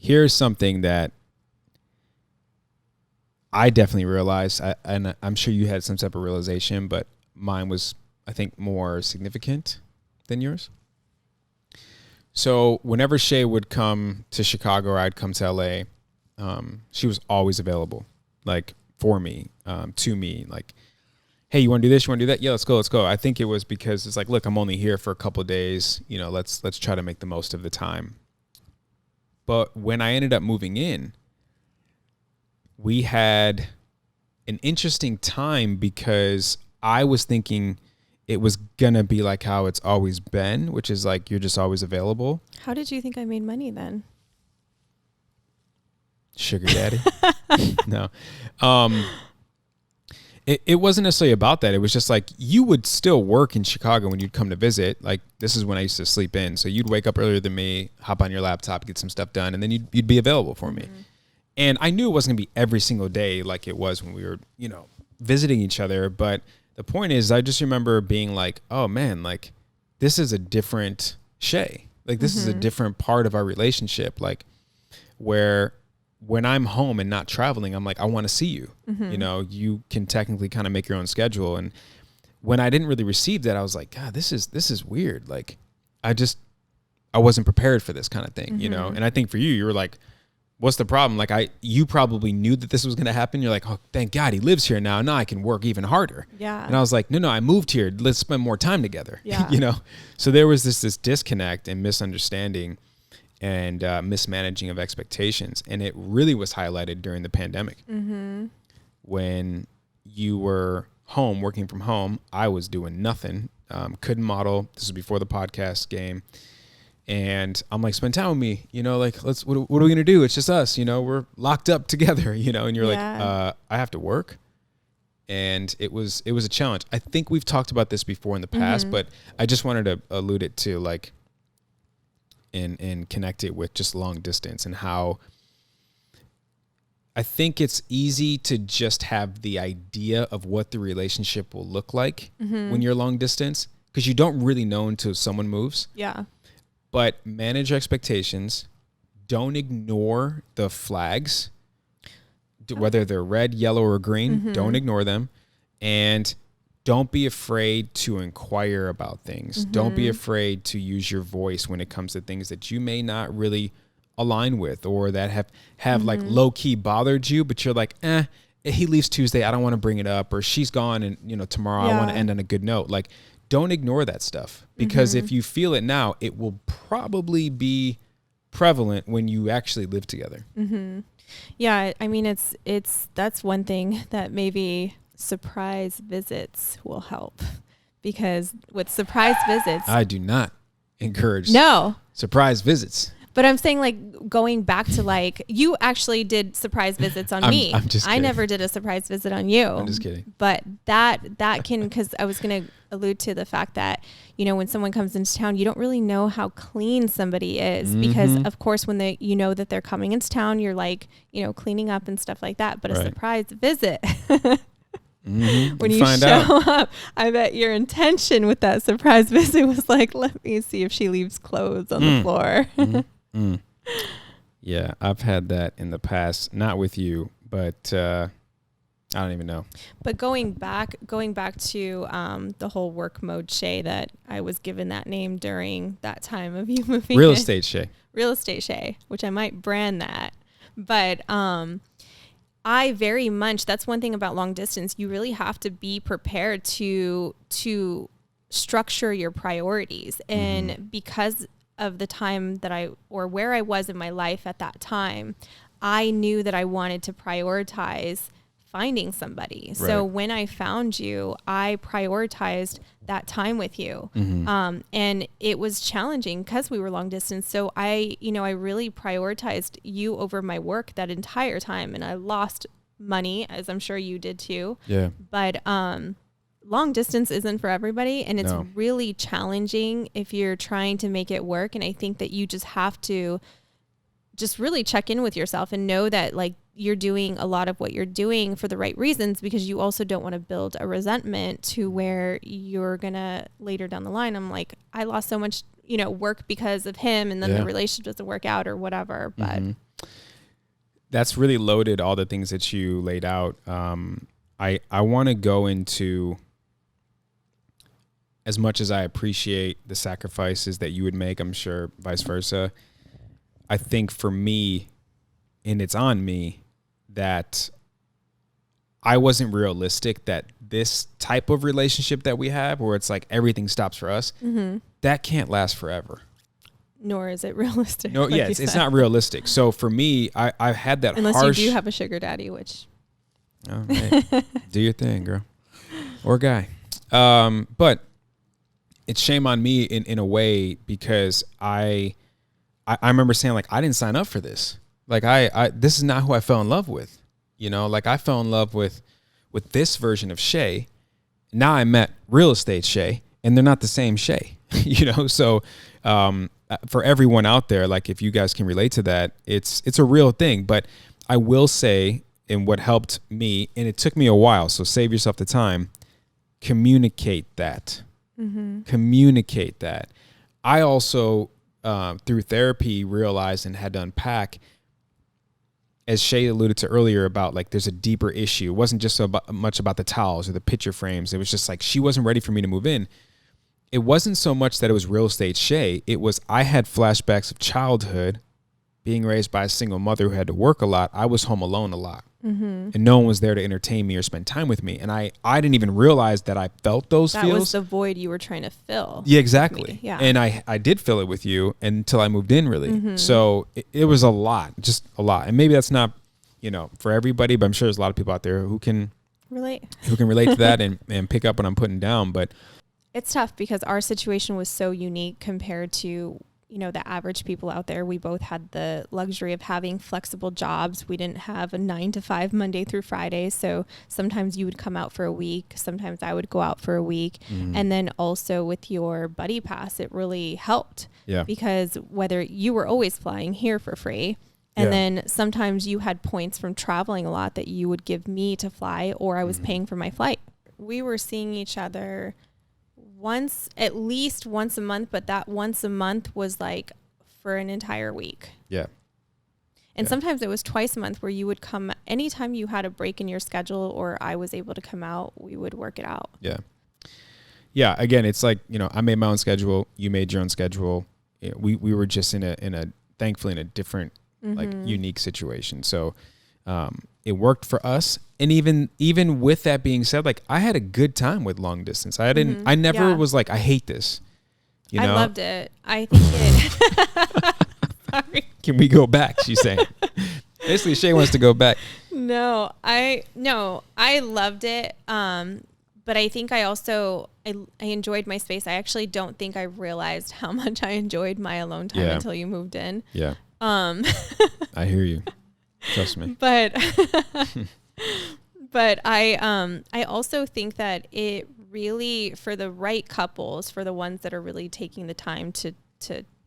[SPEAKER 1] Here's something that I definitely realized, and I'm sure you had some type of realization, but mine was, I think, more significant than yours. So whenever Shay would come to Chicago or I'd come to LA, she was always available, like for me, to me, like, hey, you want to do this? You want to do that? Yeah, let's go. I think it was because it's like, look, I'm only here for a couple of days. You know, let's try to make the most of the time. But when I ended up moving in, we had an interesting time because I was thinking it was going to be like how it's always been, which is like you're just always available.
[SPEAKER 2] How did you think I made money then?
[SPEAKER 1] Sugar daddy? No. It wasn't necessarily about that. It was just like you would still work in Chicago when you'd come to visit. Like, this is when I used to sleep in. So you'd wake up earlier than me, hop on your laptop, get some stuff done, and then you'd be available for me. And I knew it wasn't going to be every single day like it was when we were, you know, visiting each other. But the point is, I just remember being like, oh, man, like, this is a different Shay. Like, this is a different part of our relationship. Like, where when I'm home and not traveling, I'm like, I want to see you. You know, you can technically kind of make your own schedule. And when I didn't really receive that, I was like, God, this is weird. Like, I wasn't prepared for this kind of thing, you know? And I think for you were like, what's the problem? Like, you probably knew that this was going to happen. You're like, oh, thank God he lives here now. Now I can work even harder. Yeah. And I was like, no, I moved here. Let's spend more time together. Yeah. You know? So there was this disconnect and misunderstanding and mismanaging of expectations. And it really was highlighted during the pandemic. When you were home, working from home, I was doing nothing. Couldn't model. This was before the podcast game. And I'm like, spend time with me, you know, like, what are we going to do? It's just us, you know, we're locked up together, you know, and you're like, I have to work. And it was a challenge. I think we've talked about this before in the past, but I just wanted to allude it to like, and connect it with just long distance and how I think it's easy to just have the idea of what the relationship will look like when you're long distance, because you don't really know until someone moves. Yeah. But manage expectations. Don't ignore the flags, whether they're red, yellow, or green. Don't ignore them. And don't be afraid to inquire about things. Don't be afraid to use your voice when it comes to things that you may not really align with or that have like low key bothered you, but you're like, he leaves Tuesday. I don't want to bring it up, or she's gone and, you know, tomorrow I want to end on a good note. Like, don't ignore that stuff, because if you feel it now, it will probably be prevalent when you actually live together.
[SPEAKER 2] Yeah. I mean, that's one thing that maybe surprise visits will help, because with surprise visits,
[SPEAKER 1] I do not encourage
[SPEAKER 2] surprise
[SPEAKER 1] visits.
[SPEAKER 2] But I'm saying like going back to like, you actually did surprise visits on me.
[SPEAKER 1] I'm just kidding.
[SPEAKER 2] I never did a surprise visit on you.
[SPEAKER 1] I'm just kidding.
[SPEAKER 2] But that can, because I was going to allude to the fact that, you know, when someone comes into town, you don't really know how clean somebody is because of course when you know that they're coming into town, you're like, you know, cleaning up and stuff like that. But a surprise visit, when you show up, I bet your intention with that surprise visit was like, let me see if she leaves clothes on the floor.
[SPEAKER 1] Yeah, I've had that in the past, not with you, but I don't even know.
[SPEAKER 2] But going back to the whole work mode Shay, that I was given that name during that time of you moving
[SPEAKER 1] Real estate Shay,
[SPEAKER 2] which I might brand that. But I very much, that's one thing about long distance. You really have to be prepared to structure your priorities. And because of the time that where I was in my life at that time, I knew that I wanted to prioritize finding somebody. Right. So when I found you, I prioritized that time with you. And it was challenging because we were long distance. So I really prioritized you over my work that entire time. And I lost money, as I'm sure you did too. Yeah. But long distance isn't for everybody. And it's really challenging if you're trying to make it work. And I think that you just have to just really check in with yourself and know that like you're doing a lot of what you're doing for the right reasons, because you also don't want to build a resentment to where you're gonna later down the line, I'm like, I lost so much, work because of him, and then the relationship doesn't work out or whatever. But
[SPEAKER 1] that's really loaded, all the things that you laid out. I want to go into, as much as I appreciate the sacrifices that you would make, I'm sure vice versa. I think for me, and it's on me, that I wasn't realistic that this type of relationship that we have, where it's like everything stops for us, that can't last forever.
[SPEAKER 2] Nor is it realistic.
[SPEAKER 1] No, like it's not realistic. So for me, I had that
[SPEAKER 2] unless you do have a sugar daddy, which...
[SPEAKER 1] Oh, hey, do your thing, girl. Or guy. But it's shame on me in a way, because I remember saying, like, I didn't sign up for this. Like, this is not who I fell in love with. Like I fell in love with this version of Shay. Now I met real estate Shay, and they're not the same Shay. So for everyone out there, like, if you guys can relate to that, it's a real thing. But I will say, and what helped me, and it took me a while, so save yourself the time, communicate that. Communicate that. I also, through therapy, realized and had to unpack, as Shay alluded to earlier, about like there's a deeper issue. It wasn't just so much about the towels or the picture frames. It was just like she wasn't ready for me to move in. It wasn't so much that it was real estate Shay. It was I had flashbacks of childhood, being raised by a single mother who had to work a lot. I was home alone a lot. And no one was there to entertain me or spend time with me. And I didn't even realize that I felt those feels.
[SPEAKER 2] That was the void you were trying to fill.
[SPEAKER 1] Yeah, exactly. Yeah. And I did fill it with you until I moved in, really. So it was a lot, just a lot. And maybe that's not, for everybody, but I'm sure there's a lot of people out there who can relate to that and pick up what I'm putting down. But
[SPEAKER 2] it's tough because our situation was so unique compared to the average people out there. We both had the luxury of having flexible jobs. We didn't have a 9 to 5 Monday through Friday. So sometimes you would come out for a week. Sometimes I would go out for a week. And then also with your buddy pass, it really helped. Yeah. Because whether you were always flying here for free, and then sometimes you had points from traveling a lot that you would give me to fly, or I was paying for my flight. We were seeing each other at least once a month, but that once a month was like for an entire week. Yeah. And sometimes it was twice a month, where you would come anytime you had a break in your schedule or I was able to come out, we would work it out. Yeah.
[SPEAKER 1] Yeah. Again, it's like, I made my own schedule. You made your own schedule. We were just thankfully in a different, like, unique situation. So, it worked for us. And even with that being said, like, I had a good time with long distance. I never was like, I hate this. I
[SPEAKER 2] loved it. I think it. Sorry.
[SPEAKER 1] Can we go back? She's saying. Basically, Shay wants to go back.
[SPEAKER 2] No, I loved it. But I think I I enjoyed my space. I actually don't think I realized how much I enjoyed my alone time until you moved in.
[SPEAKER 1] Yeah. I hear you. Trust me.
[SPEAKER 2] But but I also think that it really, for the right couples, for the ones that are really taking the time to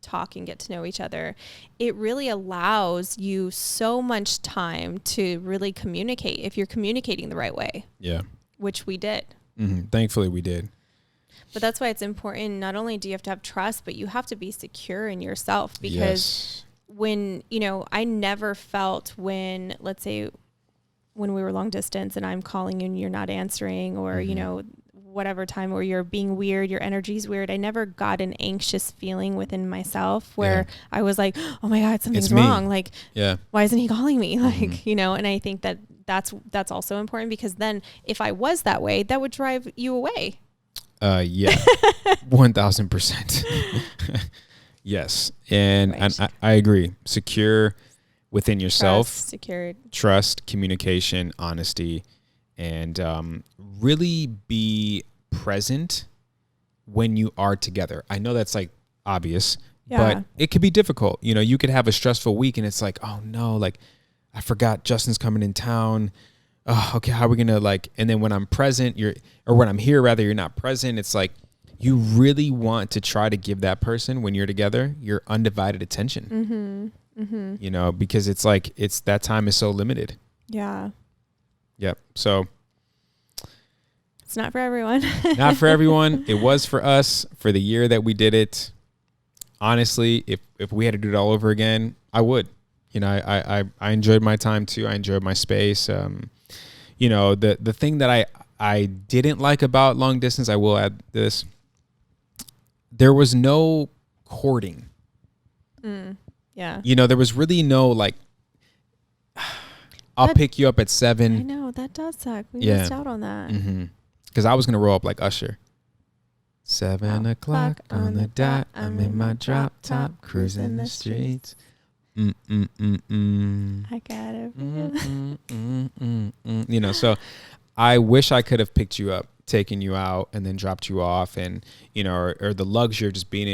[SPEAKER 2] talk and get to know each other, it really allows you so much time to really communicate if you're communicating the right way.
[SPEAKER 1] Yeah.
[SPEAKER 2] Which we did.
[SPEAKER 1] Mm-hmm. Thankfully we did.
[SPEAKER 2] But that's why it's important. Not only do you have to have trust, but you have to be secure in yourself, because when, I never felt when, let's say, when we were long distance and I'm calling you and you're not answering, or, whatever time, or you're being weird, your energy's weird. I never got an anxious feeling within myself where I was like, oh my God, something's wrong. Like, why isn't he calling me? Like, and I think that that's also important, because then if I was that way, that would drive you away.
[SPEAKER 1] Yeah, 1000%. Yes. And I agree. Secure within yourself, trust, communication, honesty, and really be present when you are together. I know that's like obvious, but it could be difficult. You could have a stressful week and it's like, oh no, like I forgot Justin's coming in town. Oh, okay, how are we gonna and then when I'm present, when I'm here rather, you're not present. It's like you really want to try to give that person, when you're together, your undivided attention. Because it's like that time is so limited.
[SPEAKER 2] Yeah.
[SPEAKER 1] Yep. So
[SPEAKER 2] it's not for everyone.
[SPEAKER 1] Not for everyone. It was for us for the year that we did it. Honestly, if we had to do it all over again, I would. I enjoyed my time too. I enjoyed my space. The thing that I didn't like about long distance, I will add this. There was no courting.
[SPEAKER 2] Yeah.
[SPEAKER 1] There was really no I'll pick you up at 7.
[SPEAKER 2] I know, that does suck. We missed out on that.
[SPEAKER 1] Because I was going to roll up like Usher. 7 o'clock on the dot. I'm in my drop top, cruising the streets.
[SPEAKER 2] I got it.
[SPEAKER 1] So I wish I could have picked you up, taken you out, and then dropped you off, and or the luxury of just being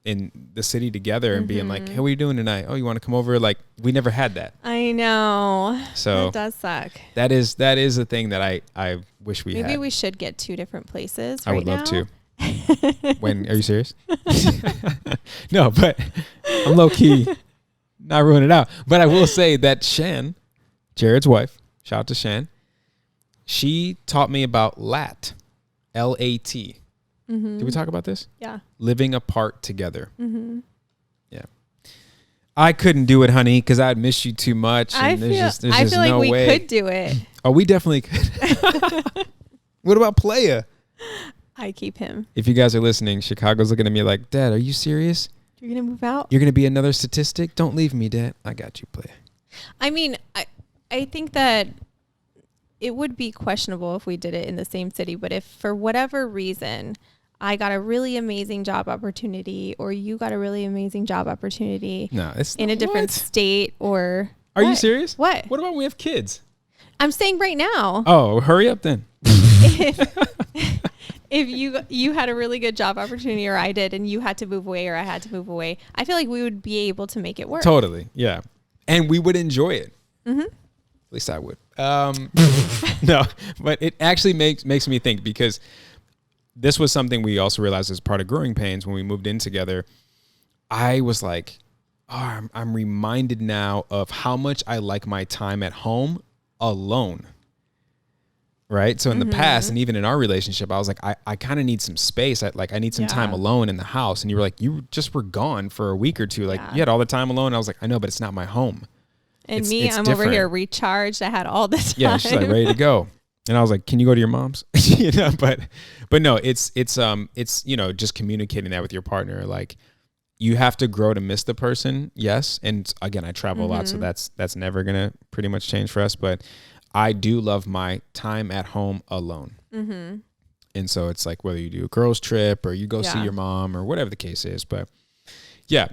[SPEAKER 1] in the city together and being like, hey, what are you doing tonight? Oh, you want to come over? Like, we never had that.
[SPEAKER 2] I know.
[SPEAKER 1] So
[SPEAKER 2] that does suck.
[SPEAKER 1] That is a thing that I wish we had.
[SPEAKER 2] Maybe we should get 2 different places.
[SPEAKER 1] I would love to. When are you serious? No, but I'm low key not ruining it out. But I will say that Shan, Jared's wife, shout out to Shan, she taught me about LAT, L-A-T. Did we talk about this?
[SPEAKER 2] Yeah.
[SPEAKER 1] Living apart together. Yeah. I couldn't do it, honey, because I'd miss you too much. And
[SPEAKER 2] I feel like we could do it.
[SPEAKER 1] Oh, we definitely could. What about Playa?
[SPEAKER 2] I keep him.
[SPEAKER 1] If you guys are listening, Chicago's looking at me like, Dad, are you serious?
[SPEAKER 2] You're going to move out?
[SPEAKER 1] You're going to be another statistic? Don't leave me, Dad. I got you, Playa.
[SPEAKER 2] I mean, I think that it would be questionable if we did it in the same city, but if for whatever reason I got a really amazing job opportunity, or you got a really amazing job opportunity in a different state, or...
[SPEAKER 1] Are you serious?
[SPEAKER 2] What?
[SPEAKER 1] What about when we have kids?
[SPEAKER 2] I'm saying right now.
[SPEAKER 1] Oh, hurry up then.
[SPEAKER 2] If you had a really good job opportunity, or I did, and you had to move away, or I had to move away, I feel like we would be able to make it work.
[SPEAKER 1] Totally, yeah. And we would enjoy it. At least I would. No, but it actually makes me think, because this was something we also realized as part of Growing Pains when we moved in together. I was like, oh, I'm reminded now of how much I like my time at home alone. Right. So in the past, and even in our relationship, I was like, I kind of need some space. I need some time alone in the house. And you were like, you just were gone for a week or two. Like you had all the time alone. I was like, I know, but it's not my home.
[SPEAKER 2] And I'm different. Over here recharged. I had all this time.
[SPEAKER 1] Yeah, she's like ready to go. And I was like, can you go to your mom's? But no, it's just communicating that with your partner. Like, you have to grow to miss the person. Yes. And again, I travel a lot, so that's never going to pretty much change for us. But I do love my time at home alone. And so it's like, whether you do a girls trip or you go see your mom or whatever the case is. But yeah,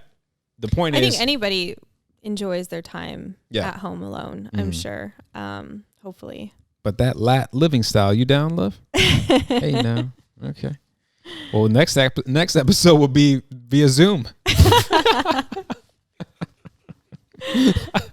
[SPEAKER 1] the point is,
[SPEAKER 2] I think anybody enjoys their time at home alone. I'm sure. Hopefully.
[SPEAKER 1] But that living style, you down, love? Hey, now. Okay. Well, next episode will be via Zoom.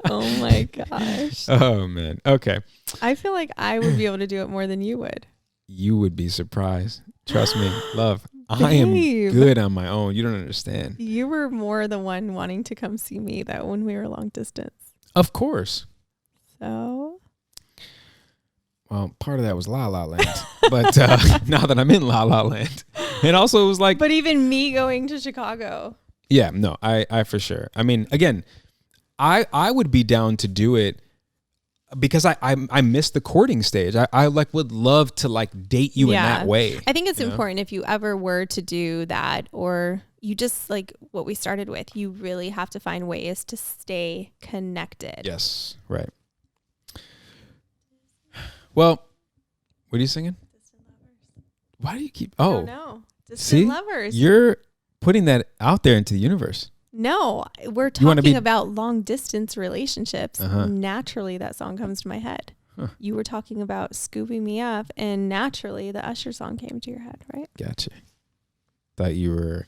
[SPEAKER 2] Oh my gosh.
[SPEAKER 1] Oh man. Okay.
[SPEAKER 2] I feel like I would be able to do it more than you would.
[SPEAKER 1] You would be surprised. Trust me, love. I am good on my own. You don't understand.
[SPEAKER 2] You were more the one wanting to come see me that when we were long distance.
[SPEAKER 1] Of course.
[SPEAKER 2] So.
[SPEAKER 1] Well, part of that was La La Land, but now that I'm in La La Land, and also it was like.
[SPEAKER 2] But even me going to Chicago.
[SPEAKER 1] Yeah, no, I for sure. I mean, again, I would be down to do it because I missed the courting stage. I like would love to like date you in that way.
[SPEAKER 2] I think it's important if you ever were to do that, or you just like what we started with, you really have to find ways to stay connected.
[SPEAKER 1] Yes, right. Well, what are you singing?
[SPEAKER 2] Distant Lovers.
[SPEAKER 1] Why do you keep?
[SPEAKER 2] I
[SPEAKER 1] Oh,
[SPEAKER 2] don't know. Distant Lovers.
[SPEAKER 1] You're putting that out there into the universe.
[SPEAKER 2] No, we're talking about long distance relationships. Naturally, that song comes to my head. You were talking about scooping me up, and naturally, the Usher song came to your head, right?
[SPEAKER 1] Gotcha. Thought you were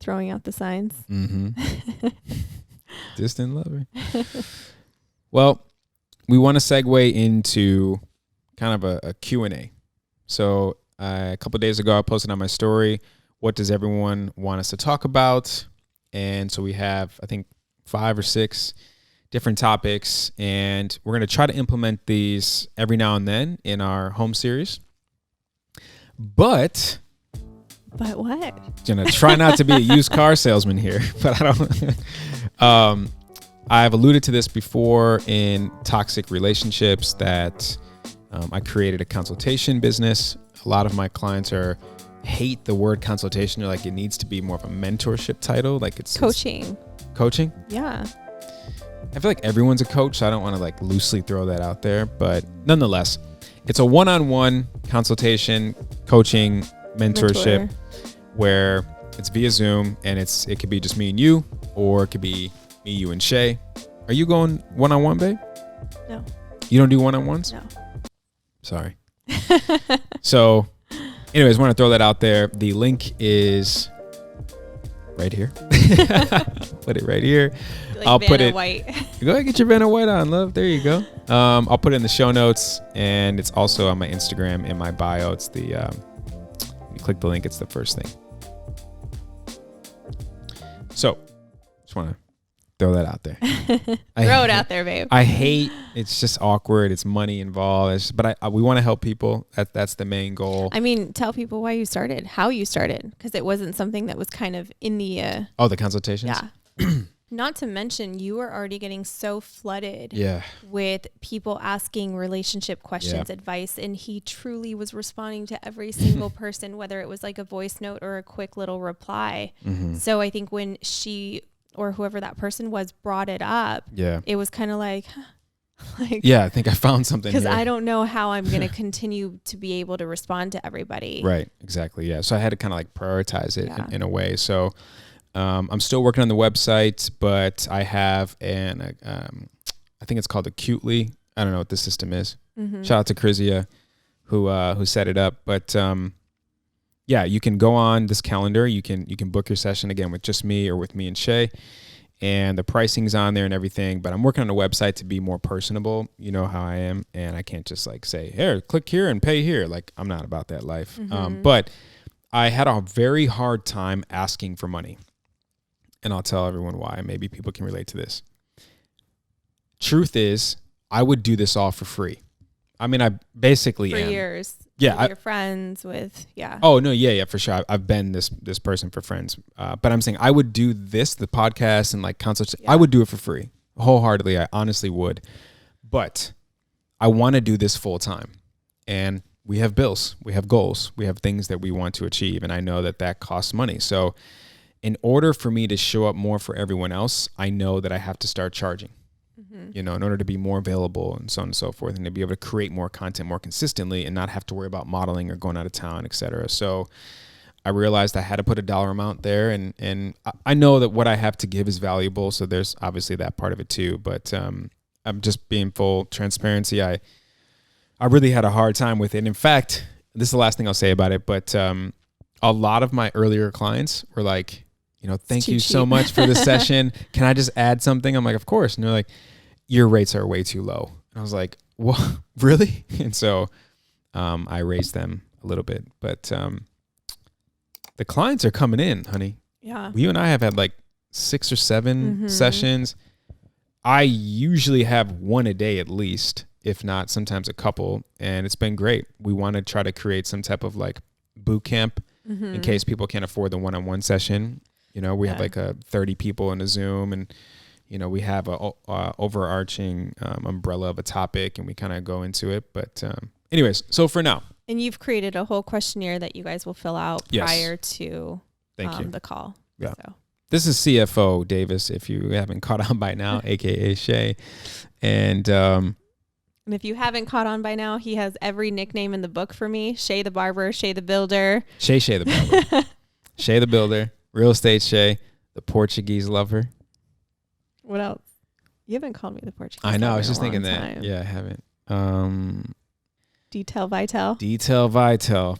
[SPEAKER 2] throwing out the signs.
[SPEAKER 1] Mm-hmm. Distant lover. Well, we want to segue into kind of a Q&A. So a couple of days ago, I posted on my story, what does everyone want us to talk about? And so we have, I think, 5 or 6 different topics, and we're going to try to implement these every now and then in our home series. But
[SPEAKER 2] what?
[SPEAKER 1] Gonna try not to be a used car salesman here, but I don't. I've alluded to this before in toxic relationships that I created a consultation business. A lot of my clients hate the word consultation. They're like, it needs to be more of a mentorship title. Like it's
[SPEAKER 2] coaching.
[SPEAKER 1] Coaching?
[SPEAKER 2] Yeah.
[SPEAKER 1] I feel like everyone's a coach, so I don't want to like loosely throw that out there. But nonetheless, it's a one-on-one consultation, coaching, mentorship, where it's via Zoom, and it could be just me and you, or it could be me, you, and Shay. Are you going one-on-one, babe?
[SPEAKER 2] No.
[SPEAKER 1] You don't do one-on-ones?
[SPEAKER 2] No.
[SPEAKER 1] Sorry. So, anyways, want to throw that out there. The link is right here. Put it right here.
[SPEAKER 2] Like
[SPEAKER 1] I'll
[SPEAKER 2] Vanna
[SPEAKER 1] put it.
[SPEAKER 2] White.
[SPEAKER 1] Go ahead, get your Vanna White on, love. There you go. I'll put it in the show notes, and it's also on my Instagram in my bio. It's the you click the link. It's the first thing. So, just want to throw that out there.
[SPEAKER 2] Throw it out there, babe.
[SPEAKER 1] I hate. It's just awkward. It's money involved. But we want to help people. That's the main goal.
[SPEAKER 2] I mean, tell people why you started, how you started, because it wasn't something that was kind of in the.
[SPEAKER 1] The consultations.
[SPEAKER 2] Yeah. Not to mention, you were already getting so flooded with people asking relationship questions, advice, and he truly was responding to every single person, whether it was like a voice note or a quick little reply. Mm-hmm. So I think when she or whoever that person was brought it up, it was kind of like,
[SPEAKER 1] I think I found something
[SPEAKER 2] because I don't know how I'm going to continue to be able to respond to everybody.
[SPEAKER 1] Right. Exactly. Yeah. So I had to kind of like prioritize it in a way. So I'm still working on the website, but I have I think it's called Acutely. I don't know what the system is. Mm-hmm. Shout out to Krizia who set it up. But you can go on this calendar. You can book your session again with just me or with me and Shay, and the pricing's on there and everything. But I'm working on the website to be more personable. You know how I am, and I can't just like say, here, click here and pay here. Like I'm not about that life. Mm-hmm. But I had a very hard time asking for money. And I'll tell everyone why. Maybe people can relate to this. Truth is, I would do this all for free. I mean, I basically am.
[SPEAKER 2] For years.
[SPEAKER 1] Yeah.
[SPEAKER 2] With your friends,
[SPEAKER 1] Oh, no, yeah, for sure. I've been this person for friends. But I'm saying I would do this, the podcast and like consultation. I would do it for free. Wholeheartedly, I honestly would. But I want to do this full time. And we have bills. We have goals. We have things that we want to achieve. And I know that costs money. So in order for me to show up more for everyone else, I know that I have to start charging, in order to be more available and so on and so forth, and to be able to create more content more consistently and not have to worry about modeling or going out of town, et cetera. So I realized I had to put a dollar amount there, and I know that what I have to give is valuable. So there's obviously that part of it too, but I'm just being full transparency. I really had a hard time with it. In fact, this is the last thing I'll say about it, but a lot of my earlier clients were like, thank you so much for the session. Can I just add something? I'm like, of course. And they're like, your rates are way too low. And I was like, what? Really? And so I raised them a little bit, but the clients are coming in, honey.
[SPEAKER 2] Yeah.
[SPEAKER 1] You and I have had like 6 or 7 sessions. I usually have one a day at least, if not sometimes a couple. And it's been great. We want to try to create some type of like boot camp in case people can't afford the one-on-one session. We have like 30 people in a Zoom, and, we have a overarching umbrella of a topic, and we kind of go into it. But anyways, so for now.
[SPEAKER 2] And you've created a whole questionnaire that you guys will fill out prior to the call.
[SPEAKER 1] Yeah.
[SPEAKER 2] So.
[SPEAKER 1] This is CFO Davis, if you haven't caught on by now, a.k.a. Shay. And
[SPEAKER 2] if you haven't caught on by now, he has every nickname in the book for me. Shay the Barber, Shay the Builder.
[SPEAKER 1] Shay the Barber. Shay the Builder. Real Estate Shay. The Portuguese Lover.
[SPEAKER 2] What else? You haven't called me the Portuguese
[SPEAKER 1] I know.
[SPEAKER 2] Lover
[SPEAKER 1] I was just thinking
[SPEAKER 2] time.
[SPEAKER 1] that. Yeah, I haven't.
[SPEAKER 2] Detail Vital.
[SPEAKER 1] Detail Vital.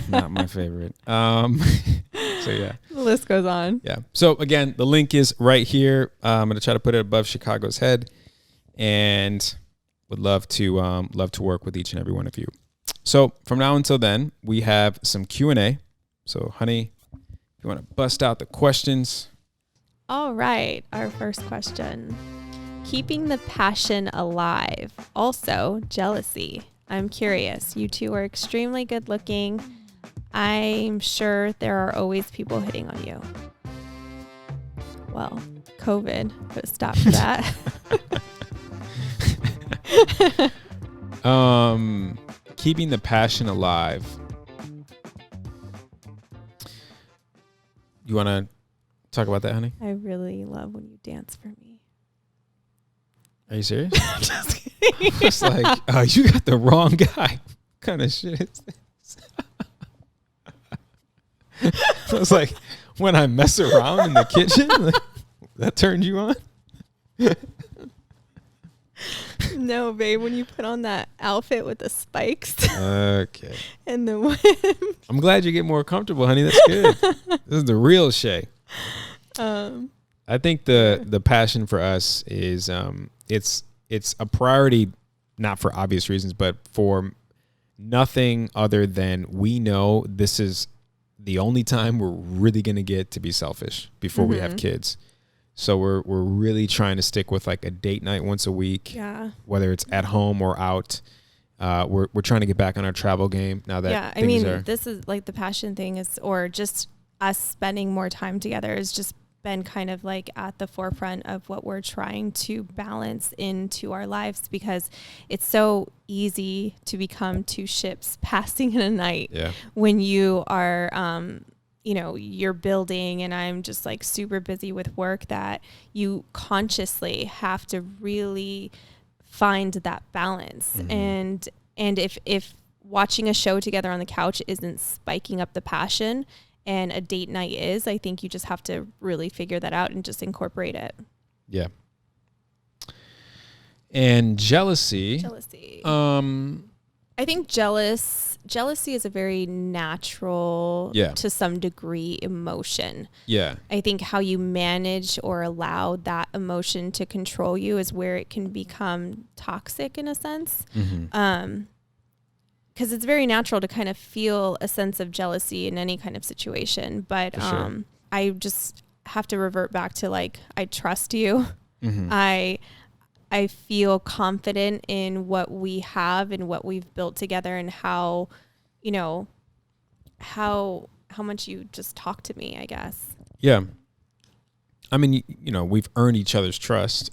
[SPEAKER 1] Not my favorite. So yeah.
[SPEAKER 2] The list goes on.
[SPEAKER 1] Yeah. So again, the link is right here. I'm going to try to put it above Chicago's head, and would love to work with each and every one of you. So from now until then, we have some Q&A. So honey, if you want to bust out the questions.
[SPEAKER 2] All right. Our first question. Keeping the passion alive. Also, jealousy. I'm curious. You two are extremely good looking. I'm sure there are always people hitting on you. Well, COVID put a stop to that.
[SPEAKER 1] Keeping the passion alive. You want to talk about that, honey?
[SPEAKER 2] I really love when you dance for me.
[SPEAKER 1] Are you serious?
[SPEAKER 2] I'm just kidding.
[SPEAKER 1] It's like, you got the wrong guy. What kind of shit is this? It's like when I mess around in the kitchen, like, that turned you on?
[SPEAKER 2] No, babe, when you put on that outfit with the spikes.
[SPEAKER 1] Okay.
[SPEAKER 2] And the wind.
[SPEAKER 1] I'm glad you get more comfortable, honey. That's good. This is the real Shay. I think the passion for us is it's a priority, not for obvious reasons, but for nothing other than we know this is the only time we're really going to get to be selfish before we have kids. So we're really trying to stick with like a date night once a week, whether it's at home or out. We're trying to get back on our travel game now that
[SPEAKER 2] this is like the passion thing is, or just us spending more time together has just been kind of like at the forefront of what we're trying to balance into our lives, because it's so easy to become two ships passing in a night when you are, you're building and I'm just like super busy with work, that you consciously have to really find that balance. And if watching a show together on the couch isn't spiking up the passion and a date night is, I think you just have to really figure that out and just incorporate it.
[SPEAKER 1] Yeah. And jealousy.
[SPEAKER 2] I think jealousy is a very natural, to some degree, emotion. Yeah. I think how you manage or allow that emotion to control you is where it can become toxic in a sense. Because it's very natural to kind of feel a sense of jealousy in any kind of situation. But I just have to revert back to like, I trust you. I feel confident in what we have and what we've built together, and how much you just talk to me, I guess.
[SPEAKER 1] Yeah. I mean, we've earned each other's trust.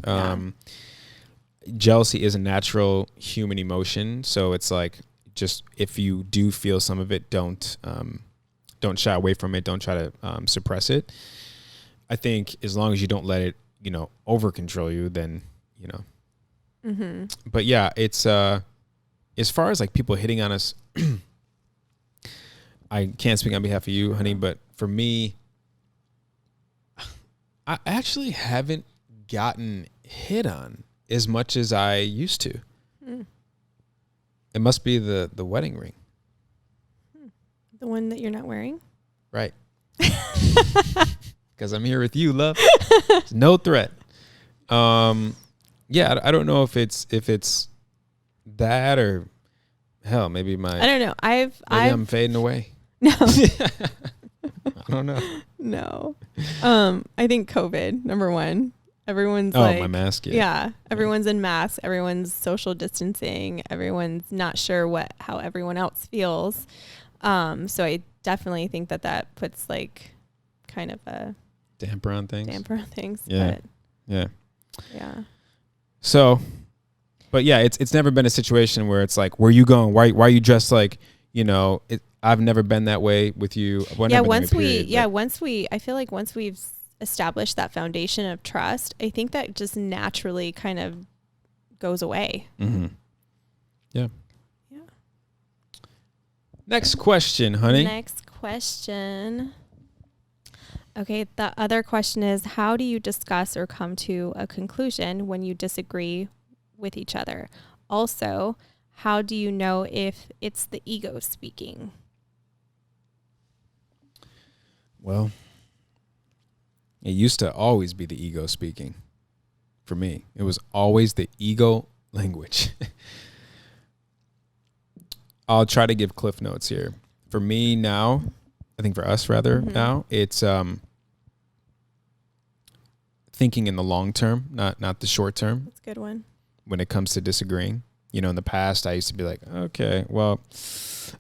[SPEAKER 1] Jealousy is a natural human emotion. So it's like, just if you do feel some of it, don't shy away from it. Don't try to suppress it. I think as long as you don't let it, over control you, then, But yeah, it's as far as like people hitting on us, I can't speak on behalf of you, honey, but for me, I actually haven't gotten hit on as much as I used to. It must be the wedding ring.
[SPEAKER 2] The one that you're not wearing?
[SPEAKER 1] Right. Because I'm here with you, love. It's no threat. Yeah, I don't know if it's that or hell, maybe
[SPEAKER 2] I don't know.
[SPEAKER 1] I'm fading away.
[SPEAKER 2] No.
[SPEAKER 1] I don't know.
[SPEAKER 2] No. I think COVID, number one. Everyone's
[SPEAKER 1] my mask.
[SPEAKER 2] Yeah. Everyone's in masks. Everyone's social distancing. Everyone's not sure how everyone else feels. So I definitely think that puts like kind of a
[SPEAKER 1] damper on things.
[SPEAKER 2] Yeah.
[SPEAKER 1] But yeah.
[SPEAKER 2] Yeah.
[SPEAKER 1] So, but yeah, it's never been a situation where it's like, where you going? Why are you dressed like, I've never been that way with you.
[SPEAKER 2] I feel like once we've established that foundation of trust, I think that just naturally kind of goes away.
[SPEAKER 1] Mm-hmm. Yeah. Yeah. Next question, honey.
[SPEAKER 2] Next question. Okay. The other question is, how do you discuss or come to a conclusion when you disagree with each other? Also, how do you know if it's the ego speaking?
[SPEAKER 1] Well, it used to always be the ego speaking. For me, it was always the ego language. I'll try to give cliff notes here. For me now, I think for us rather now, it's thinking in the long term, not the short term.
[SPEAKER 2] That's a good one.
[SPEAKER 1] When it comes to disagreeing, in the past, I used to be like, okay, well,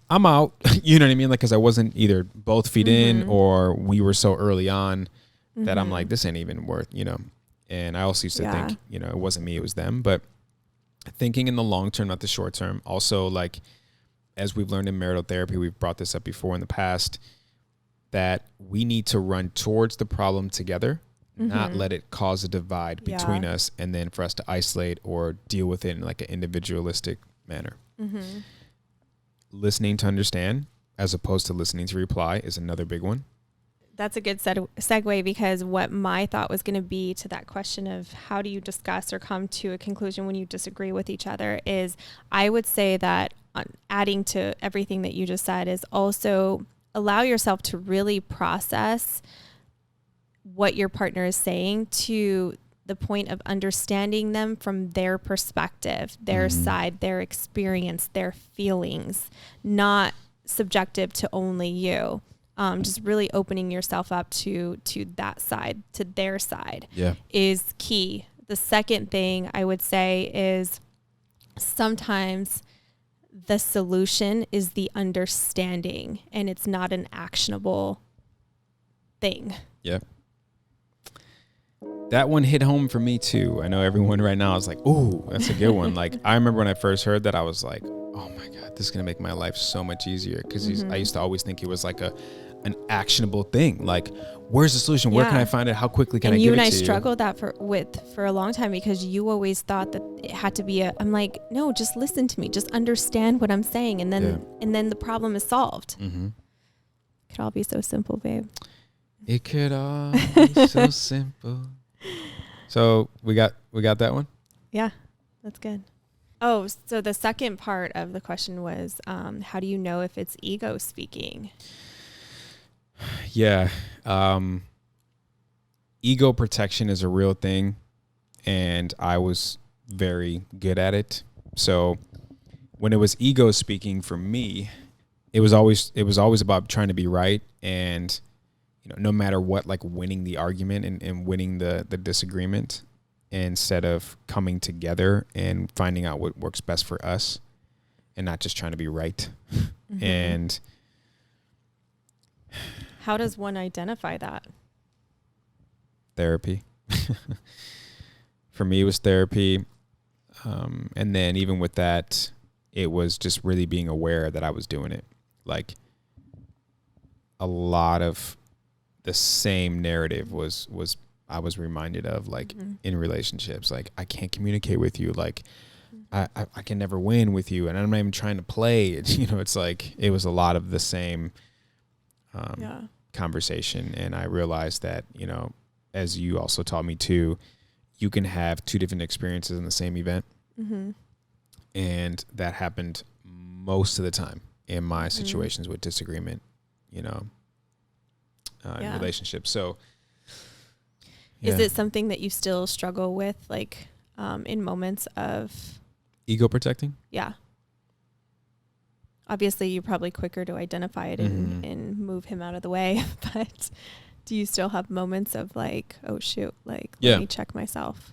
[SPEAKER 1] I'm out. You know what I mean? Like, because I wasn't either both feet in or we were so early on that I'm like, this ain't even worth, And I also used to think, it wasn't me, it was them. But thinking in the long term, not the short term. Also, like, as we've learned in marital therapy, we've brought this up before in the past, that we need to run towards the problem together, not let it cause a divide between us, and then for us to isolate or deal with it in like an individualistic manner. Listening to understand as opposed to listening to reply is another big one.
[SPEAKER 2] That's a good segue, because what my thought was going to be to that question of how do you discuss or come to a conclusion when you disagree with each other is, I would say that adding to everything that you just said is also allow yourself to really process what your partner is saying to the point of understanding them from their perspective, their side, their experience, their feelings, not subjective to only you. Just really opening yourself up to that side, to their side, is key. The second thing I would say is sometimes the solution is the understanding, and it's not an actionable thing.
[SPEAKER 1] Yeah. That one hit home for me too. I know everyone right now is like, "Ooh, that's a good one." Like, I remember when I first heard that, I was like, "Oh my God, this is gonna make my life so much easier." Because I used to always think it was like an actionable thing. Like, where's the solution? Where can I find it? How quickly can I get it to you?
[SPEAKER 2] And you and I struggled that for a long time, because you always thought that it had to be I'm like, no, just listen to me, just understand what I'm saying, and then the problem is solved. It could all be so simple, babe.
[SPEAKER 1] It could all be so simple. So we got that one?
[SPEAKER 2] Yeah, that's good. Oh, so the second part of the question was, how do you know if it's ego speaking?
[SPEAKER 1] Yeah. Ego protection is a real thing, and I was very good at it. So when it was ego speaking for me, it was always about trying to be right, and no matter what, like winning the argument and winning the disagreement, instead of coming together and finding out what works best for us and not just trying to be right. And
[SPEAKER 2] how does one identify that?
[SPEAKER 1] Therapy. For me, it was therapy. And then even with that, it was just really being aware that I was doing it. Like, a lot of the same narrative was I was reminded of, like, in relationships. Like, I can't communicate with you. Like, I can never win with you, and I'm not even trying to play. It's like, it was a lot of the same conversation. And I realized that, as you also taught me too, you can have two different experiences in the same event. And that happened most of the time in my situations with disagreement. in relationships. So,
[SPEAKER 2] is it something that you still struggle with, like, in moments of
[SPEAKER 1] ego protecting?
[SPEAKER 2] Yeah. Obviously, you're probably quicker to identify it and move him out of the way. But do you still have moments of like, oh, shoot, like, let me check myself?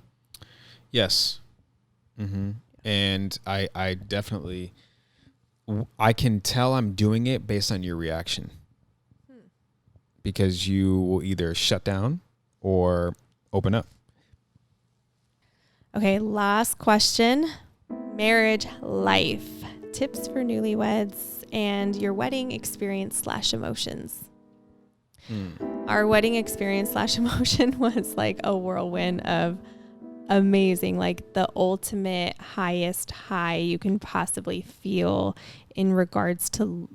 [SPEAKER 1] Yes. Mm-hmm. And I definitely, I can tell I'm doing it based on your reaction. Because you will either shut down or open up.
[SPEAKER 2] Okay, last question. Marriage life. Tips for newlyweds and your wedding experience / emotions. Our wedding experience / emotion was like a whirlwind of amazing, like the ultimate highest high you can possibly feel in regards to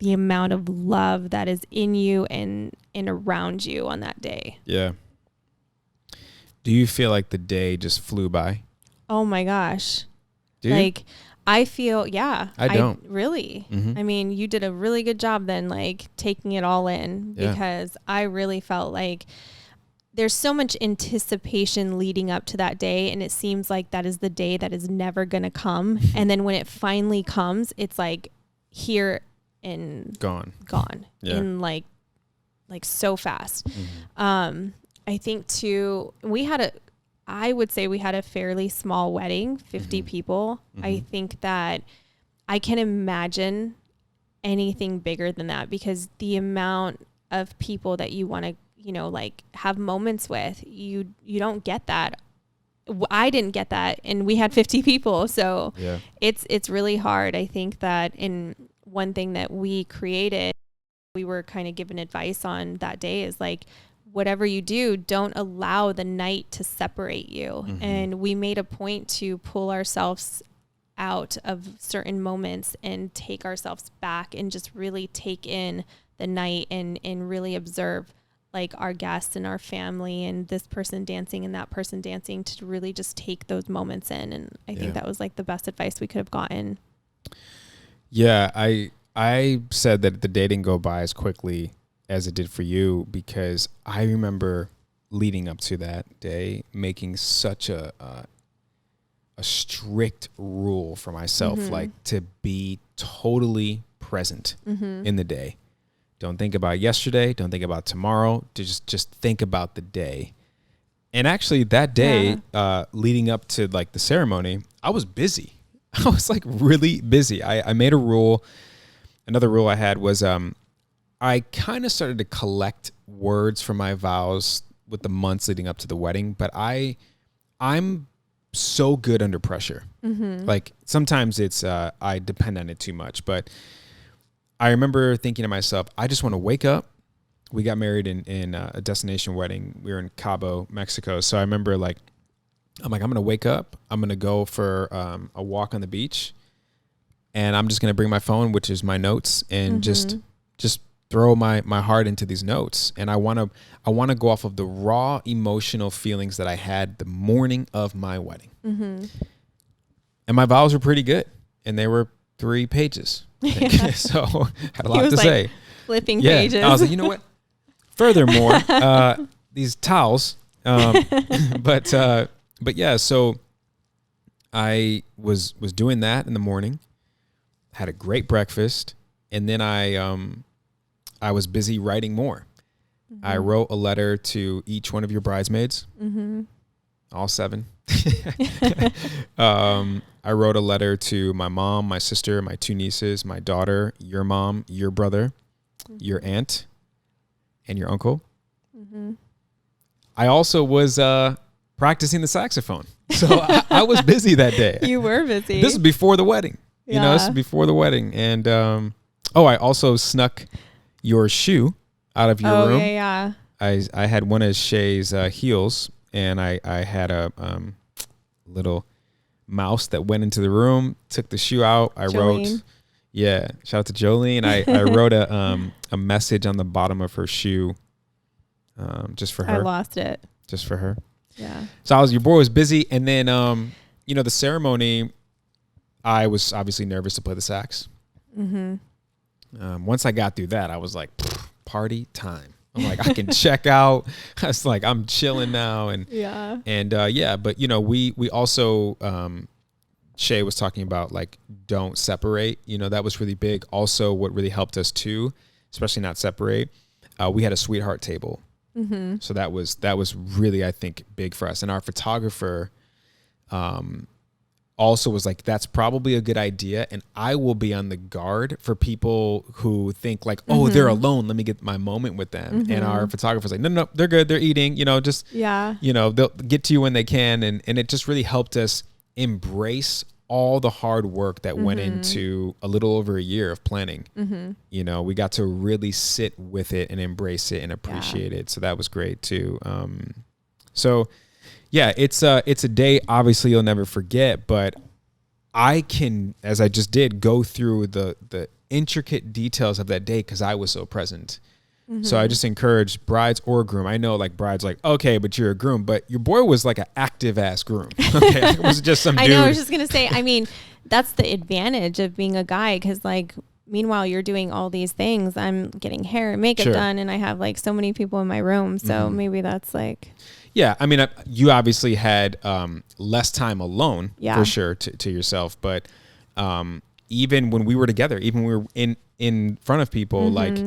[SPEAKER 2] the amount of love that is in you and around you on that day.
[SPEAKER 1] Yeah. Do you feel like the day just flew by?
[SPEAKER 2] Oh my gosh.
[SPEAKER 1] Do you?
[SPEAKER 2] Like, I feel,
[SPEAKER 1] I don't.
[SPEAKER 2] Really.
[SPEAKER 1] Mm-hmm.
[SPEAKER 2] I mean, you did a really good job then, like, taking it all in, because I really felt like there's so much anticipation leading up to that day. And it seems like that is the day that is never going to come. And then when it finally comes, it's like here and gone in like so fast. I think too, I would say we had a fairly small wedding, 50 people. I think that I can imagine anything bigger than that, because the amount of people that you want to, like, have moments with, you don't get that. I didn't get that, and we had 50 people. So it's really hard. I think that in one thing that we created, we were kind of given advice on that day is like, whatever you do, don't allow the night to separate you. And we made a point to pull ourselves out of certain moments and take ourselves back and just really take in the night and really observe, like, our guests and our family and this person dancing and that person dancing, to really just take those moments in. And I think that was like the best advice we could have gotten.
[SPEAKER 1] Yeah. I said that the day didn't go by as quickly as it did for you, because I remember leading up to that day making such a strict rule for myself, like, to be totally present in the day. Don't think about yesterday. Don't think about tomorrow. Just think about the day. And actually that day, leading up to like the ceremony, I was busy. I was like really busy. I made a rule. Another rule I had was, I kind of started to collect words for my vows with the months leading up to the wedding, but I'm so good under pressure. Like, sometimes it's, I depend on it too much, but I remember thinking to myself, I just want to wake up. We got married in a destination wedding. We were in Cabo, Mexico. So I remember I'm going to wake up. I'm going to go for a walk on the beach, and I'm just going to bring my phone, which is my notes, and just throw my heart into these notes. And I want to go off of the raw emotional feelings that I had the morning of my wedding. And my vows were pretty good, and they were 3 pages. So I had a lot to say.
[SPEAKER 2] Flipping pages.
[SPEAKER 1] I was like, you know what? Furthermore, these towels. But yeah, so I was doing that in the morning, had a great breakfast, and then I was busy writing more. I wrote a letter to each one of your bridesmaids, all 7. I wrote a letter to my mom, my sister, my 2 nieces, my daughter, your mom, your brother, your aunt, and your uncle. I also was practicing the saxophone. So I was busy that day.
[SPEAKER 2] You were busy.
[SPEAKER 1] This is before the wedding. This is before the wedding. And I also snuck your shoe out of your room.
[SPEAKER 2] Yeah.
[SPEAKER 1] I had one of Shay's heels, and I had a little mouse that went into the room, took the shoe out. I wrote, shout out to Jolene. I wrote a message on the bottom of her shoe, just for her.
[SPEAKER 2] I lost it.
[SPEAKER 1] Just for her.
[SPEAKER 2] Yeah.
[SPEAKER 1] So your boy was busy, and then the ceremony, I was obviously nervous to play the sax. Once I got through that, I was like, party time. I'm like, I can check out. I was like, I'm chilling now. And but we also, Shay was talking about like, don't separate, that was really big. Also, what really helped us too, especially not separate. We had a sweetheart table. Mm-hmm. So that was really, I think, big for us. And our photographer, also was like, that's probably a good idea. And I will be on the guard for people who think like, oh, they're alone. Let me get my moment with them. And our photographer's like, no, they're good. They're eating, they'll get to you when they can. And it just really helped us embrace all the hard work that went into a little over a year of planning. We got to really sit with it and embrace it and appreciate it. So that was great too. Yeah, it's a day obviously you'll never forget, but I can, as I just did, go through the intricate details of that day because I was so present. So I just encourage brides or groom. I know like brides like, okay, but you're a groom, but your boy was like an active ass groom. Okay, it was just some dude.
[SPEAKER 2] I know, I was just going to say, I mean, that's the advantage of being a guy because like, meanwhile, you're doing all these things. I'm getting hair and makeup done and I have like so many people in my room. So maybe that's like...
[SPEAKER 1] Yeah, I mean, you obviously had less time alone for sure to yourself. But even when we were together, even when we were in front of people, like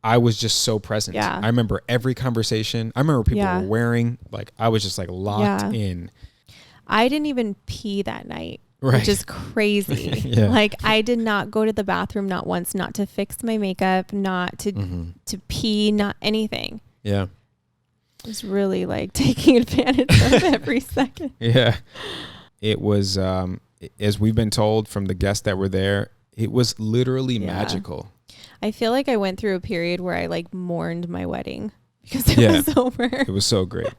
[SPEAKER 1] I was just so present.
[SPEAKER 2] Yeah.
[SPEAKER 1] I remember every conversation. I remember people were wearing, like I was just like locked in.
[SPEAKER 2] I didn't even pee that night.
[SPEAKER 1] Right.
[SPEAKER 2] Which is crazy. Like I did not go to the bathroom, not once, not to fix my makeup, not to pee, not anything.
[SPEAKER 1] Yeah.
[SPEAKER 2] I was really like taking advantage of every second.
[SPEAKER 1] Yeah. It was, as we've been told from the guests that were there, it was literally magical.
[SPEAKER 2] I feel like I went through a period where I like mourned my wedding because it was over.
[SPEAKER 1] It was so great.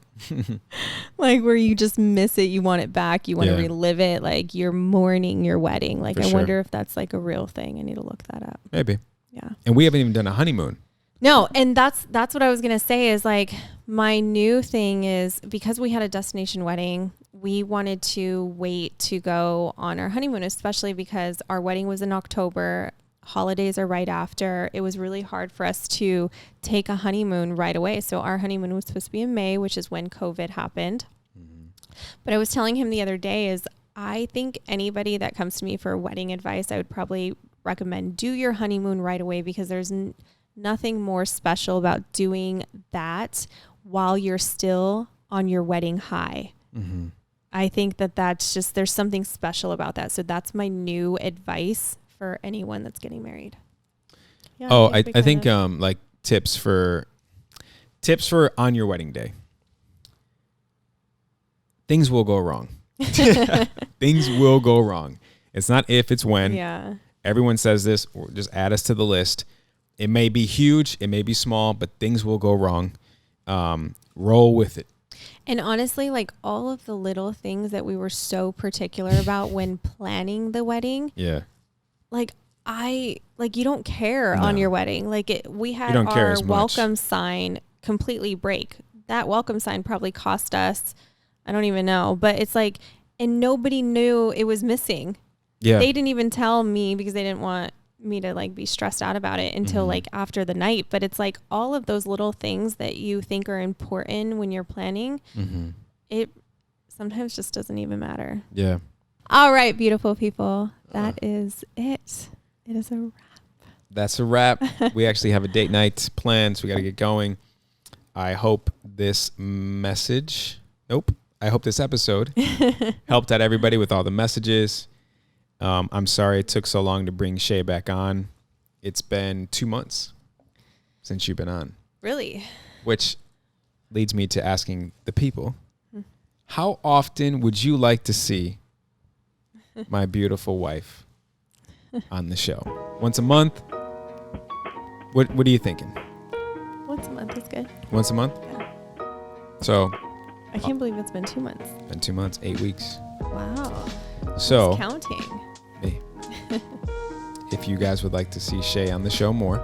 [SPEAKER 2] Like where you just miss it. You want it back. You want to relive it. Like you're mourning your wedding. Like I wonder if that's like a real thing. I need to look that up.
[SPEAKER 1] Maybe.
[SPEAKER 2] Yeah.
[SPEAKER 1] And we haven't even done a honeymoon.
[SPEAKER 2] No. And that's what I was going to say is like my new thing is because we had a destination wedding, we wanted to wait to go on our honeymoon, especially because our wedding was in October. Holidays are right after. It was really hard for us to take a honeymoon right away. So our honeymoon was supposed to be in May, which is when COVID happened. But I was telling him the other day is I think anybody that comes to me for wedding advice, I would probably recommend do your honeymoon right away because there's nothing more special about doing that while you're still on your wedding high. I think that's just, there's something special about that. So that's my new advice for anyone that's getting married. Yeah,
[SPEAKER 1] I think like tips for on your wedding day. Things will go wrong. Things will go wrong. It's not if, it's when.
[SPEAKER 2] Yeah.
[SPEAKER 1] Everyone says this, or just add us to the list. It may be huge, it may be small, but things will go wrong. Roll with it.
[SPEAKER 2] And honestly, like all of the little things that we were so particular about when planning the wedding.
[SPEAKER 1] Yeah.
[SPEAKER 2] Like you don't care on your wedding. Like we had our welcome sign completely break. That welcome sign probably cost us, I don't even know, but it's like, and nobody knew it was missing. Yeah. They didn't even tell me because they didn't want me to like be stressed out about it until like after the night. But it's like all of those little things that you think are important when you're planning, it sometimes just doesn't even matter.
[SPEAKER 1] Yeah.
[SPEAKER 2] All right, beautiful people. That is it. It is a wrap.
[SPEAKER 1] That's a wrap. We actually have a date night planned, so we got to get going. I hope this episode helped out everybody with all the messages. I'm sorry it took so long to bring Shay back on. It's been 2 months since you've been on.
[SPEAKER 2] Really?
[SPEAKER 1] Which leads me to asking the people, how often would you like to see my beautiful wife on the show? Once a month? What are you thinking?
[SPEAKER 2] Once a month is good.
[SPEAKER 1] Once a month?
[SPEAKER 2] Yeah.
[SPEAKER 1] So
[SPEAKER 2] I can't believe it's been 2 months.
[SPEAKER 1] Been 2 months, 8 weeks.
[SPEAKER 2] Wow.
[SPEAKER 1] So
[SPEAKER 2] who's counting.
[SPEAKER 1] Hey. If you guys would like to see Shay on the show more,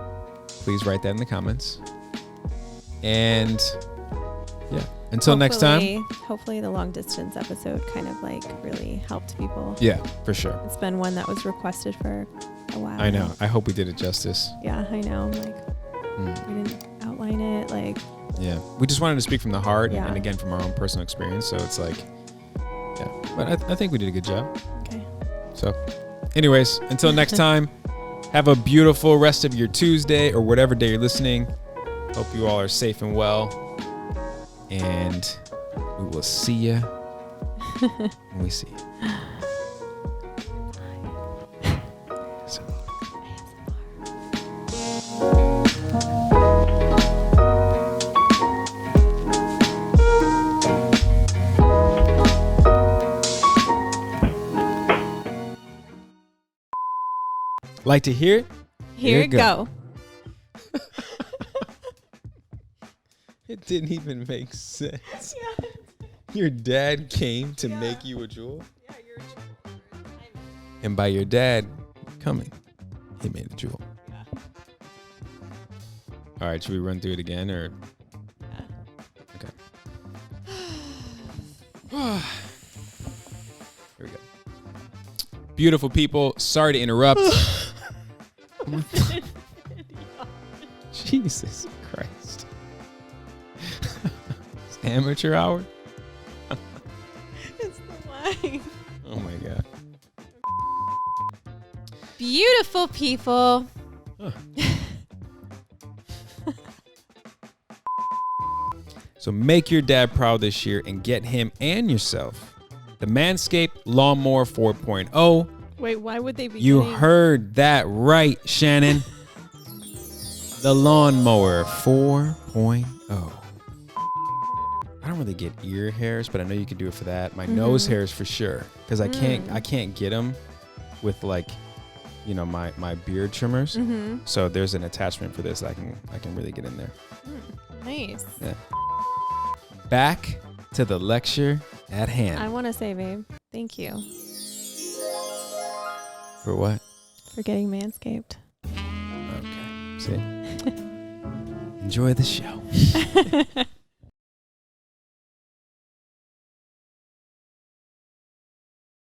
[SPEAKER 1] please write that in the comments. And yeah, until next time.
[SPEAKER 2] Hopefully the long distance episode kind of like really helped people.
[SPEAKER 1] Yeah, for sure.
[SPEAKER 2] It's been one that was requested for a while.
[SPEAKER 1] I know. I hope we did it justice.
[SPEAKER 2] Yeah, I know. Like, we didn't outline it. Like,
[SPEAKER 1] yeah, we just wanted to speak from the heart and again from our own personal experience. So it's like, yeah. But I think we did a good job.
[SPEAKER 2] Okay.
[SPEAKER 1] So, anyways, until next time, have a beautiful rest of your Tuesday or whatever day you're listening. Hope you all are safe and well. And we will see you when we see you. Like to hear it?
[SPEAKER 2] Here it go.
[SPEAKER 1] It didn't even make sense. Yeah. Your dad came to make you a jewel?
[SPEAKER 2] Yeah, you're a jewel.
[SPEAKER 1] And by your dad coming, he made a jewel.
[SPEAKER 2] Yeah.
[SPEAKER 1] All right, should we run through it again or?
[SPEAKER 2] Yeah.
[SPEAKER 1] Okay. Here we go. Beautiful people, sorry to interrupt. Jesus Christ. It's amateur hour?
[SPEAKER 2] It's the line.
[SPEAKER 1] Oh my God.
[SPEAKER 2] Beautiful people.
[SPEAKER 1] Huh. So make your dad proud this year and get him and yourself the Manscaped Lawnmower 4.0.
[SPEAKER 2] Wait, why would they be
[SPEAKER 1] You
[SPEAKER 2] getting...
[SPEAKER 1] heard that right, Shannon. The Lawnmower 4.0. I don't really get ear hairs, but I know you can do it for that. My nose hairs for sure, because I can't get them with like, you know, my beard trimmers. So there's an attachment for this that I can really get in there.
[SPEAKER 2] Nice.
[SPEAKER 1] Yeah. Back to the lecture at hand.
[SPEAKER 2] I want to say, babe, thank you
[SPEAKER 1] For what?
[SPEAKER 2] for getting Manscaped.
[SPEAKER 1] Okay. See? Enjoy the show.